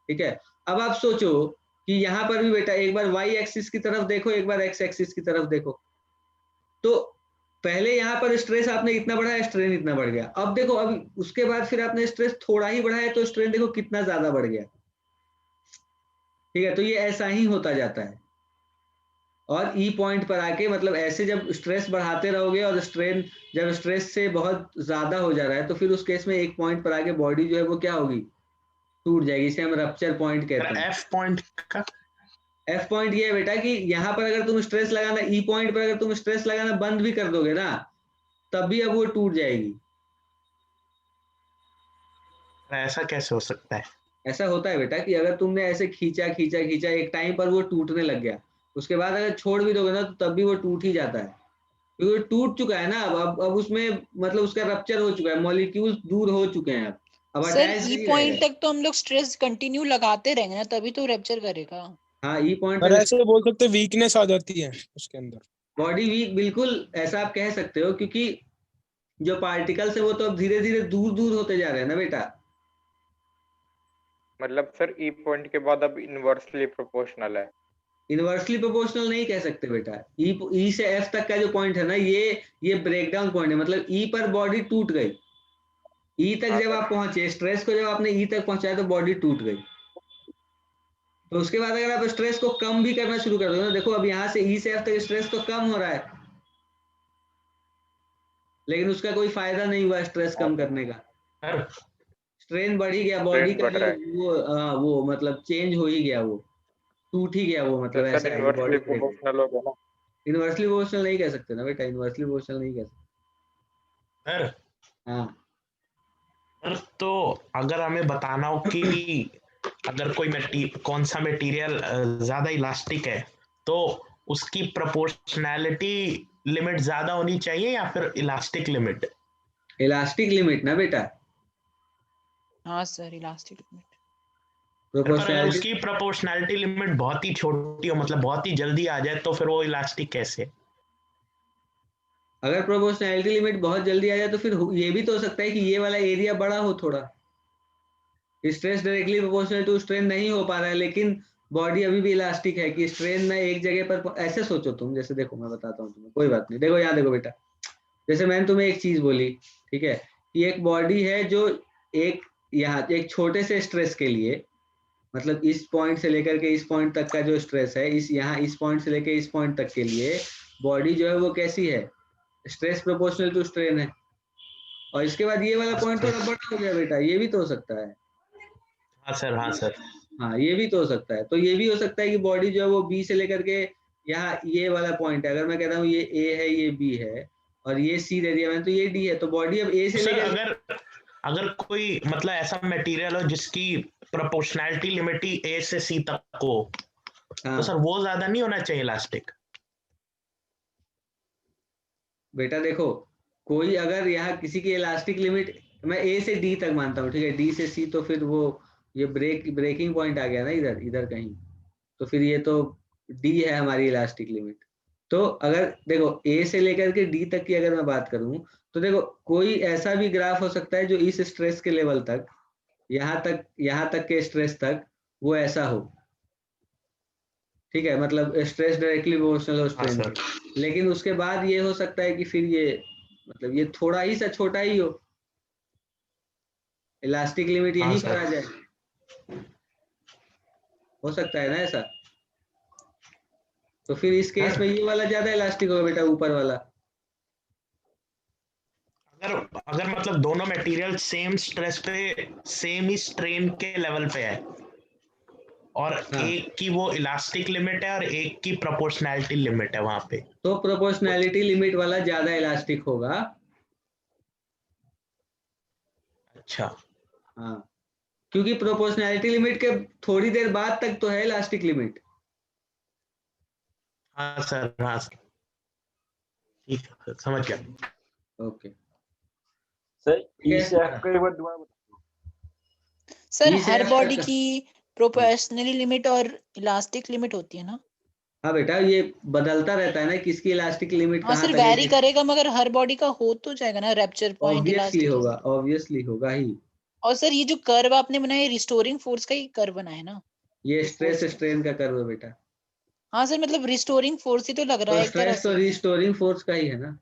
ठीक है। अब आप सोचो कि यहाँ पर भी बेटा एक बार वाई एक्सिस की तरफ देखो, एक बार एक्स एक्सिस की तरफ देखो, तो पहले यहाँ पर स्ट्रेस आपने इतना बढ़ाया, स्ट्रेन इतना बढ़ गया। अब देखो अब उसके बाद फिर आपने स्ट्रेस थोड़ा ही बढ़ाया तो स्ट्रेन देखो कितना ज्यादा बढ़ गया, ठीक है। तो ये ऐसा ही होता जाता है, और ई पॉइंट पर आके मतलब ऐसे जब स्ट्रेस बढ़ाते रहोगे और स्ट्रेन जब स्ट्रेस से बहुत ज्यादा हो जा रहा है तो फिर उस केस में एक पॉइंट पर आके बॉडी जो है वो क्या होगी, टूट जाएगी, इसे हम रप्चर पॉइंट कहते हैं। एफ पॉइंट का एफ पॉइंट ये है बेटा कि यहाँ पर अगर तुम स्ट्रेस लगाना, ई पॉइंट पर अगर तुम स्ट्रेस लगाना बंद भी कर दोगे ना, तब भी अब वो टूट जाएगी। ऐसा कैसे हो सकता है? ऐसा होता है बेटा कि अगर तुमने ऐसे खींचा खींचा खींचा, एक टाइम पर वो टूटने लग गया, उसके बाद अगर छोड़ भी दोगे ना तो तब भी वो टूट ही जाता है, क्योंकि वो टूट चुका है ना। अब उसमें मतलब उसका रप्चर हो चुका है, मॉलिक्यूल्स दूर हो चुके हैं, अब सर अटैच ई नहीं पॉइंट रहेगा। तक तो हम लोग स्ट्रेस कंटिन्यू लगाते रहेंगे ना, तभी तो रैप्चर करेगा। हाँ, ई पॉइंट पर तक ऐसे बोल सकते वीकनेस आ जाती है उसके अंदर। बॉडी वीक, बिल्कुल ऐसा आप कह सकते हो, क्योंकि जो पार्टिकल्स है वो तो अब धीरे धीरे दूर दूर होते जा रहे हैं ना बेटा। मतलब सर ई पॉइंट के बाद अब इनवर्सली प्रोपोर्शनल है। इनवर्सली प्रोपोर्शनल नहीं कह सकते बेटा। ई से एफ तक का जो पॉइंट है ना, ये ब्रेकडाउन पॉइंट है, मतलब ई पर बॉडी टूट गई। ई तक हाँ जब सर। आप पहुंचे, स्ट्रेस को जब आपने ई तक पहुंचाया तो बॉडी टूट गई। तो उसके बाद अगर आप स्ट्रेस को कम भी करना शुरू कर दो ना, देखो अब यहाँ से ई से एफ तक स्ट्रेस तो कम हो रहा है, लेकिन उसका कोई फायदा नहीं हुआ स्ट्रेस कम करने का। सर स्ट्रेन बढ़ ही गया, बॉडी स्ट्रेन का बढ़ जो रहा है। वो मतलब चेंज हो ही गया, वो टूट ही गया, वो तो मतलब सर ऐसा है कि इनवर्सली बॉडी ब्रेक। प्रोपोर्शनल हो गया ना। इनवर्सली प्रोपोर्शनल नहीं कह सकते ना बेटा, इनवर्सली प्रोपोर्शनल नहीं कह सकते। सर हाँ सर तो अगर हमें बताना हो कि अगर कोई कौन सा मटेरियल ज्यादा इलास्टिक है, तो उसकी प्रोपोर्शनैलिटी लिमिट ज्यादा होनी चाहिए या फिर इलास्टिक लिमिट? इलास्टिक लिमिट ना बेटा, हाँ सर, इलास्टिक लिमिट। पर अगर प्रोपोर्शनैलिटी। उसकी प्रोपोर्शनैलिटी लिमिट बहुत ही छोटी हो, मतलब बहुत ही जल्दी आ जाए, तो फिर वो इलास्टिक कैसे? अगर प्रोपोर्शनैलिटी लिमिट बहुत जल्दी आ जाए तो फिर ये भी तो हो सकता है कि ये वाला एरिया बड़ा हो थोड़ा, stress directly proportional to strain नहीं हो पा रहा है, लेकिन बॉडी अभी भी इलास्टिक है कि स्ट्रेन ना एक जगह पर। ऐसे सोचो तुम, जैसे देखो मैं बताता हूँ तुम्हें, कोई बात नहीं, देखो यहाँ देखो बेटा, जैसे मैंने तुम्हें एक चीज बोली, ठीक है, कि एक बॉडी है जो एक यहाँ एक छोटे से स्ट्रेस के लिए, मतलब इस पॉइंट से लेकर के इस पॉइंट तक का जो स्ट्रेस है, इस यहाँ इस पॉइंट से लेकर इस पॉइंट तक के लिए बॉडी जो है वो कैसी है, स्ट्रेस प्रोपोर्शनल टू स्ट्रेन है। और इसके बाद ये वाला पॉइंट थोड़ा बड़ा हो गया बेटा, ये भी तो हो सकता है। हाँ सर, हाँ सर। हाँ, ये भी तो हो सकता है। तो ये भी हो सकता है कि बॉडी जो है वो बी से लेकर के यहाँ ये वाला पॉइंट है, अगर मैं कहता हूँ ये ए है, ये बी है, और ये सी दे दिया मैंने, तो ये डी है, तो बॉडी अब ए तो से सर लेकर। अगर अगर कोई मतलब ऐसा मटेरियल हो जिसकी प्रोपोर्शनैलिटी लिमिट ही ए से सी तक हो, तो हाँ सर वो ज्यादा नहीं होना चाहिए इलास्टिक? बेटा देखो, कोई अगर यहाँ किसी की इलास्टिक लिमिट, मैं ए से डी तक मानता हूँ, ठीक है, डी से सी तो फिर वो ये ब्रेकिंग पॉइंट आ गया ना इधर इधर कहीं, तो फिर ये तो डी है हमारी इलास्टिक लिमिट। तो अगर देखो ए से लेकर के डी तक की अगर मैं बात करूं, तो देखो कोई ऐसा भी ग्राफ हो सकता है जो इस स्ट्रेस के लेवल तक, यहाँ तक के स्ट्रेस तक वो ऐसा हो, ठीक है, मतलब स्ट्रेस डायरेक्टली प्रोपोर्शनल हो हाँ स्ट्रेन सर। के, लेकिन उसके बाद ये हो सकता है कि फिर ये मतलब ये थोड़ा ही सा छोटा ही हो, इलास्टिक लिमिट हाँ यहीं पर सर। आ जाए, हो सकता है ना ऐसा। तो फिर इस केस में सर ये वाला ज्यादा इलास्टिक होगा बेटा, ऊपर वाला। अगर अगर मतलब दोनों मटेरियल सेम स्ट्रेस पे सेम ही स्ट्रेन के लेवल पे है, और हाँ, एक की वो इलास्टिक लिमिट है और एक की प्रोपोर्शनैलिटी लिमिट है वहां पे, तो प्रोपोर्शनैलिटी लिमिट वाला ज्यादा इलास्टिक होगा। अच्छा। हाँ, क्योंकि प्रोपोर्शनैलिटी लिमिट के थोड़ी देर बाद तक तो है इलास्टिक लिमिट। हाँ सर, हाँ सर, ठीक है, समझ गया। ओके, सर ठीक ई है। से एफ का एक बार दोबारा बताओ। सर ई से हर एफ बॉडी तक की प्रोपोर्शनल लिमिट और इलास्टिक लिमिट होती है ना? हाँ बेटा, ये बदलता रहता है ना, किसकी इलास्टिक लिमिट हाँ कहाँ सर, तक है, वैरी करेगा, मगर हर बॉडी का हो तो जाएगा ना रैप्चर पॉइंट, ऑब्वियसली इलास्टिक। होगा, ऑब्वियसली होगा ही। और सर ये जो कर्व आपने बनाया, रिस्टोरिंग फोर्स का ही कर्व बना है ना? ये फोर्स स्ट्रेस का। स्ट्रेन का कर्व है बेटा। हाँ सर, मतलब रिस्टोरिंग फोर्स ही तो लग रहा तो है एक तरह स्ट्रेस तो से। रिस्टोरिंग फोर्स का ही है ना।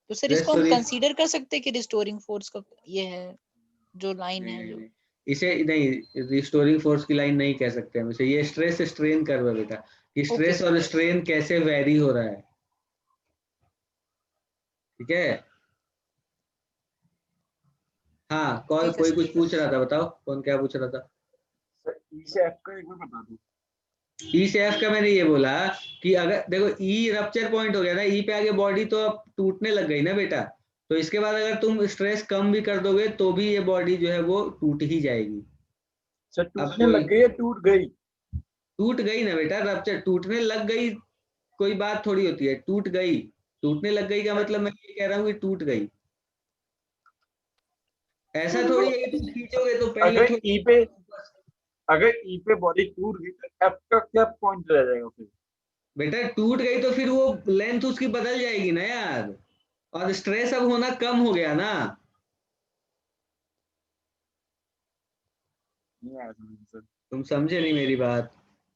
तो सर स्ट्रेस इसको तो हम कंसीडर कर सकते हैं कि रिस्टोरिंग फोर्स का ये है जो लाइन नहीं है नहीं जो। नहीं, इसे नहीं, रिस्टोरिंग फोर्स की लाइन नहीं कह सकते हम इसे, ये स्ट्रेस स्ट्रेन कर्व है बेटा, कि ओके स्ट्रेस सर। और स्ट्रेन कैसे वेरी हो रहा है, ठीक है। हाँ, कौन ठीक है कोई सर। कुछ पूछ रहा था, बताओ कौन क्या पूछ रहा था। सर ई से एफ का एक बार बता दो। ई से एफ का मैंने ये बोला कि अगर देखो ई रप्चर पॉइंट हो गया ना, ई पे आगे बॉडी तो अब टूटने लग गई ना बेटा, तो इसके बाद अगर तुम स्ट्रेस कम भी कर दोगे तो भी ये बॉडी जो है वो टूट ही जाएगी। सर अब टूटने लग गई या टूट गई? टूट गई ना बेटा, रप्चर टूटने लग गई कोई बात थोड़ी होती है, टूट गई। टूटने लग गई का मतलब मैं ये कह रहा हूँ कि टूट गई। ऐसा थोड़ी है कि तुम खींचोगे तो पहले अगर ई पे अगर ई पे बॉडी टूट गई तो एफ का क्या पॉइंट रह जाएगा फिर? बेटा टूट गई तो फिर वो लेंथ उसकी बदल जाएगी ना यार, और स्ट्रेस अब होना कम हो गया ना। नहीं आया समझ में सर। तुम समझे नहीं मेरी बात।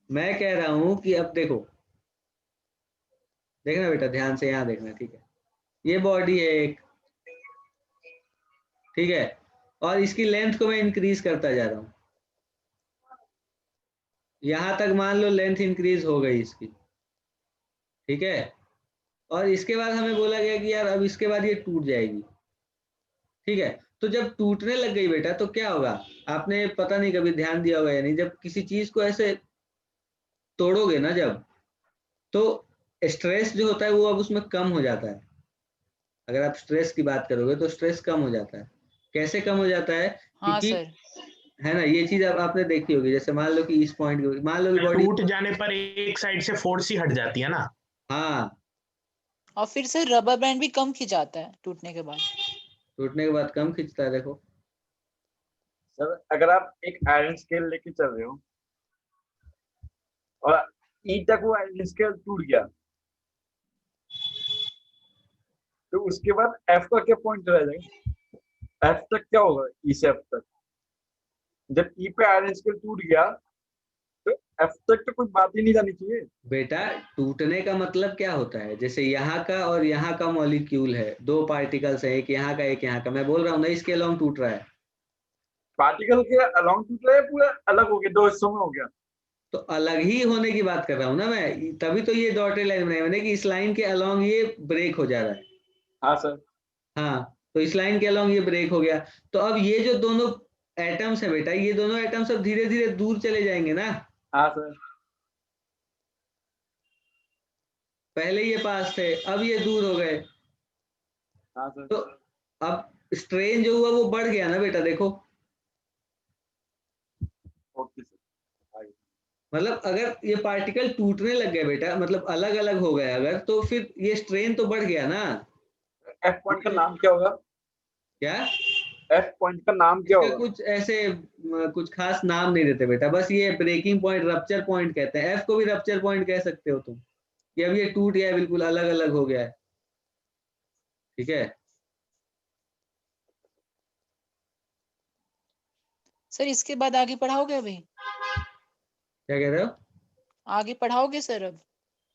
मैं कह रहा हूं कि अब देखो, देखना बेटा ध्यान से, यहाँ देखना, ठीक है। ये बॉडी है एक, ठीक है, और इसकी लेंथ को मैं इंक्रीज करता जा रहा हूं। यहां तक मान लो लेंथ इंक्रीज हो गई इसकी, ठीक है, और इसके बाद हमें बोला गया कि यार अब इसके बाद ये टूट जाएगी, ठीक है। तो जब टूटने लग गई बेटा तो क्या होगा, आपने पता नहीं कभी ध्यान दिया होगा या नहीं, जब किसी चीज को ऐसे तोड़ोगे ना जब, तो स्ट्रेस जो होता है वो अब उसमें कम हो जाता है। अगर आप स्ट्रेस की बात करोगे तो स्ट्रेस कम हो जाता है। कैसे कम हो जाता है? हाँ क्योंकि सर। है ना, ये चीज अब आपने देखी होगी, जैसे मान लो कि इस पॉइंट की, मान लो कि बॉडी टूट जाने पर एक साइड से फोर्स ही हट जाती है ना। हाँ, और फिर से रबर बैंड भी कम खिंचाता है टूटने के बाद। टूटने के बाद कम खींचता है, देखो। सर अगर आप एक आयरन स्केल लेके चल रहे हो और ई तक वो आयरन स्केल टूट गया, तो उसके बाद एफ का क्या पॉइंट रह जाएगा? एफ तक क्या होगा ई से एफ तक? जब ई पे आयरन स्केल टूट गया तो एफ तक तो कोई बात ही नहीं जानी चाहिए। बेटा टूटने का मतलब क्या होता है, जैसे यहाँ का और यहाँ का मॉलिक्यूल है, दो पार्टिकल्स है, एक यहाँ का एक यहाँ का, मैं बोल रहा हूँ ना इसके अलोंग टूट रहा है। पार्टिकल के अलोंग टूट रहा है, पूरा अलग हो गया, दो हिस्सों में हो गया। तो अलग ही होने की बात कर रहा हूँ ना मैं, तभी तो ये डॉटेड लाइन बनाई मैंने कि इस लाइन के अलोंग ये ब्रेक हो जा रहा है। हाँ सर। हाँ, तो इस लाइन के अलोंग ये ब्रेक हो गया, तो अब ये जो दोनों एटम्स है बेटा, ये दोनों एटम्स अब धीरे धीरे दूर चले जाएंगे ना। हाँ सर। पहले ये पास थे, अब ये दूर हो गए, हाँ सर। तो अब स्ट्रेन जो हुआ वो बढ़ गया ना बेटा, देखो। Okay sir. मतलब अगर ये पार्टिकल टूटने लग गए बेटा, मतलब अलग अलग हो गए अगर, तो फिर ये स्ट्रेन तो बढ़ गया ना। एफ पॉइंट का नाम क्या होगा? क्या? एफ पॉइंट का नाम क्या इसका होगा? कुछ ऐसे कुछ खास नाम नहीं देते बेटा, बस ये ब्रेकिंग पॉइंट, रप्चर पॉइंट कहते हैं। एफ को भी रप्चर पॉइंट कह सकते हो तुम, कि अब ये टूट गया है, बिल्कुल अलग अलग हो गया है, ठीक है। सर इसके बाद आगे पढ़ाओगे अभी? क्या कह रहे हो? आगे पढ़ाओगे सर अब?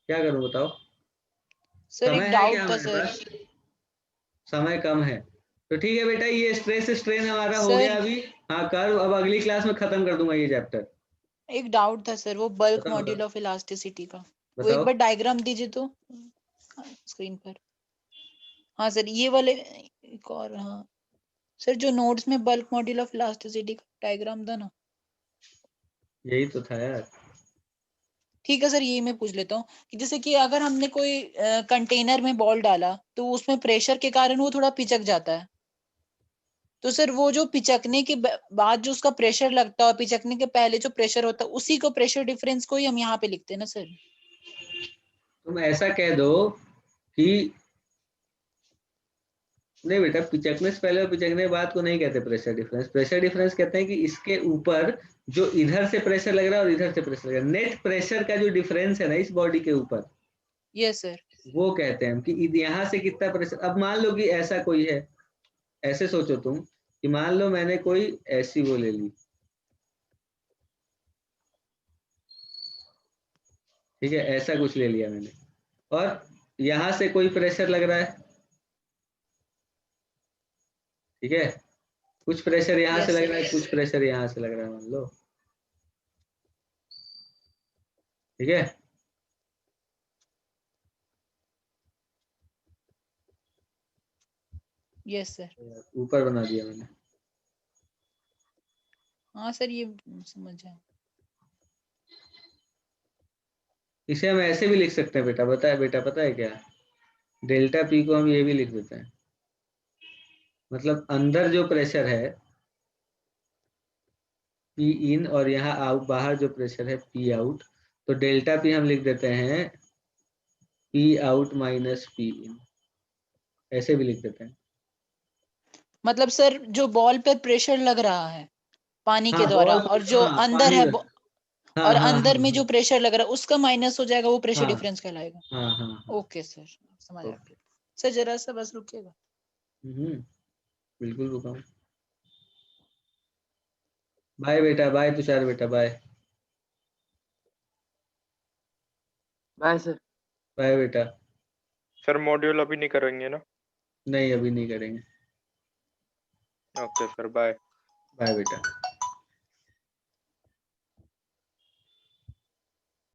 क्या करूं बताओ? सर समय एक है क्या डाउट था हमारे सर। पास? समय कम है तो ठीक है बेटा, ये स्ट्रेस स्ट्रेन हमारा हो सर गया अभी। हाँ कर, अब अगली क्लास में खत्म कर दूंगा ये चैप्टर। एक डाउट था सर, वो बल्क बताओ मॉड्यूल बताओ ऑफ इलास्टिसिटी का, वो एक बताओ। बार डायग्राम दीजिए तो स्क्रीन पर। हाँ सर ये वाले एक और, हाँ सर जो नोट्स में बल्क मॉड्यूल ऑफ इलास्टिसिटी का डायग्राम था ना। यही तो था यार। ठीक है सर, ये मैं पूछ लेता हूँ कि जैसे कि अगर हमने कोई कंटेनर में बॉल डाला तो उसमें प्रेशर के कारण वो थोड़ा पिचक जाता है, तो सर वो जो पिचकने के बाद जो उसका प्रेशर लगता है और पिचकने के पहले जो प्रेशर होता है, उसी को प्रेशर डिफरेंस को ही हम यहाँ पे लिखते हैं ना सर। तुम ऐसा कह दो कि नहीं बेटा, पिचकने से पहले और पिचकने के बाद को नहीं कहते प्रेशर डिफरेंस। प्रेशर डिफरेंस कहते हैं कि इसके ऊपर जो इधर से प्रेशर लग रहा है और इधर से प्रेशर लग रहा है, नेट प्रेशर का जो डिफरेंस है ना इस बॉडी के ऊपर, यस सर। वो कहते हैं हम कि यहाँ से कितना प्रेशर। अब मान लो कि ऐसा कोई है, ऐसे सोचो तुम कि मान लो मैंने कोई ऐसी वो ले ली, ठीक है, ऐसा कुछ ले लिया मैंने, और यहाँ से कोई प्रेशर लग रहा है, ठीक है, कुछ प्रेशर यहाँ से यस लग सर। रहा है, कुछ प्रेशर यहाँ से लग रहा है, मान लो, ठीक है। Yes sir. ऊपर बना दिया मैंने। हाँ सर ये समझ आया। इसे हम ऐसे भी लिख सकते हैं बेटा, पता है क्या, डेल्टा पी को हम ये भी लिख देते हैं, मतलब अंदर जो प्रेशर है पी इन और यहाँ आउट बाहर जो प्रेशर है पी आउट, तो डेल्टा पी हम लिख देते हैं P out minus P in, ऐसे भी लिख देते हैं। मतलब सर जो बॉल पे प्रेशर लग रहा है पानी के हाँ द्वारा, बॉल, और जो हाँ अंदर पानी है का, हाँ और हाँ अंदर हाँ में जो प्रेशर लग रहा है उसका माइनस हो जाएगा, वो प्रेशर हाँ डिफरेंस कहलाएगा। हाँ हाँ हाँ। ओके सर, समझ आ ओके, गया। सर जरा सा बस रुकिएगा। बिल्कुल रुका हूँ। बाय बेटा, बाय तुषार बेटा, बाय बाय सर। बाय बेटा। सर मॉड्यूल अभी नहीं करेंगे ना? नहीं अभी नहीं करेंगे। Okay sir, bye. बाय बेटा।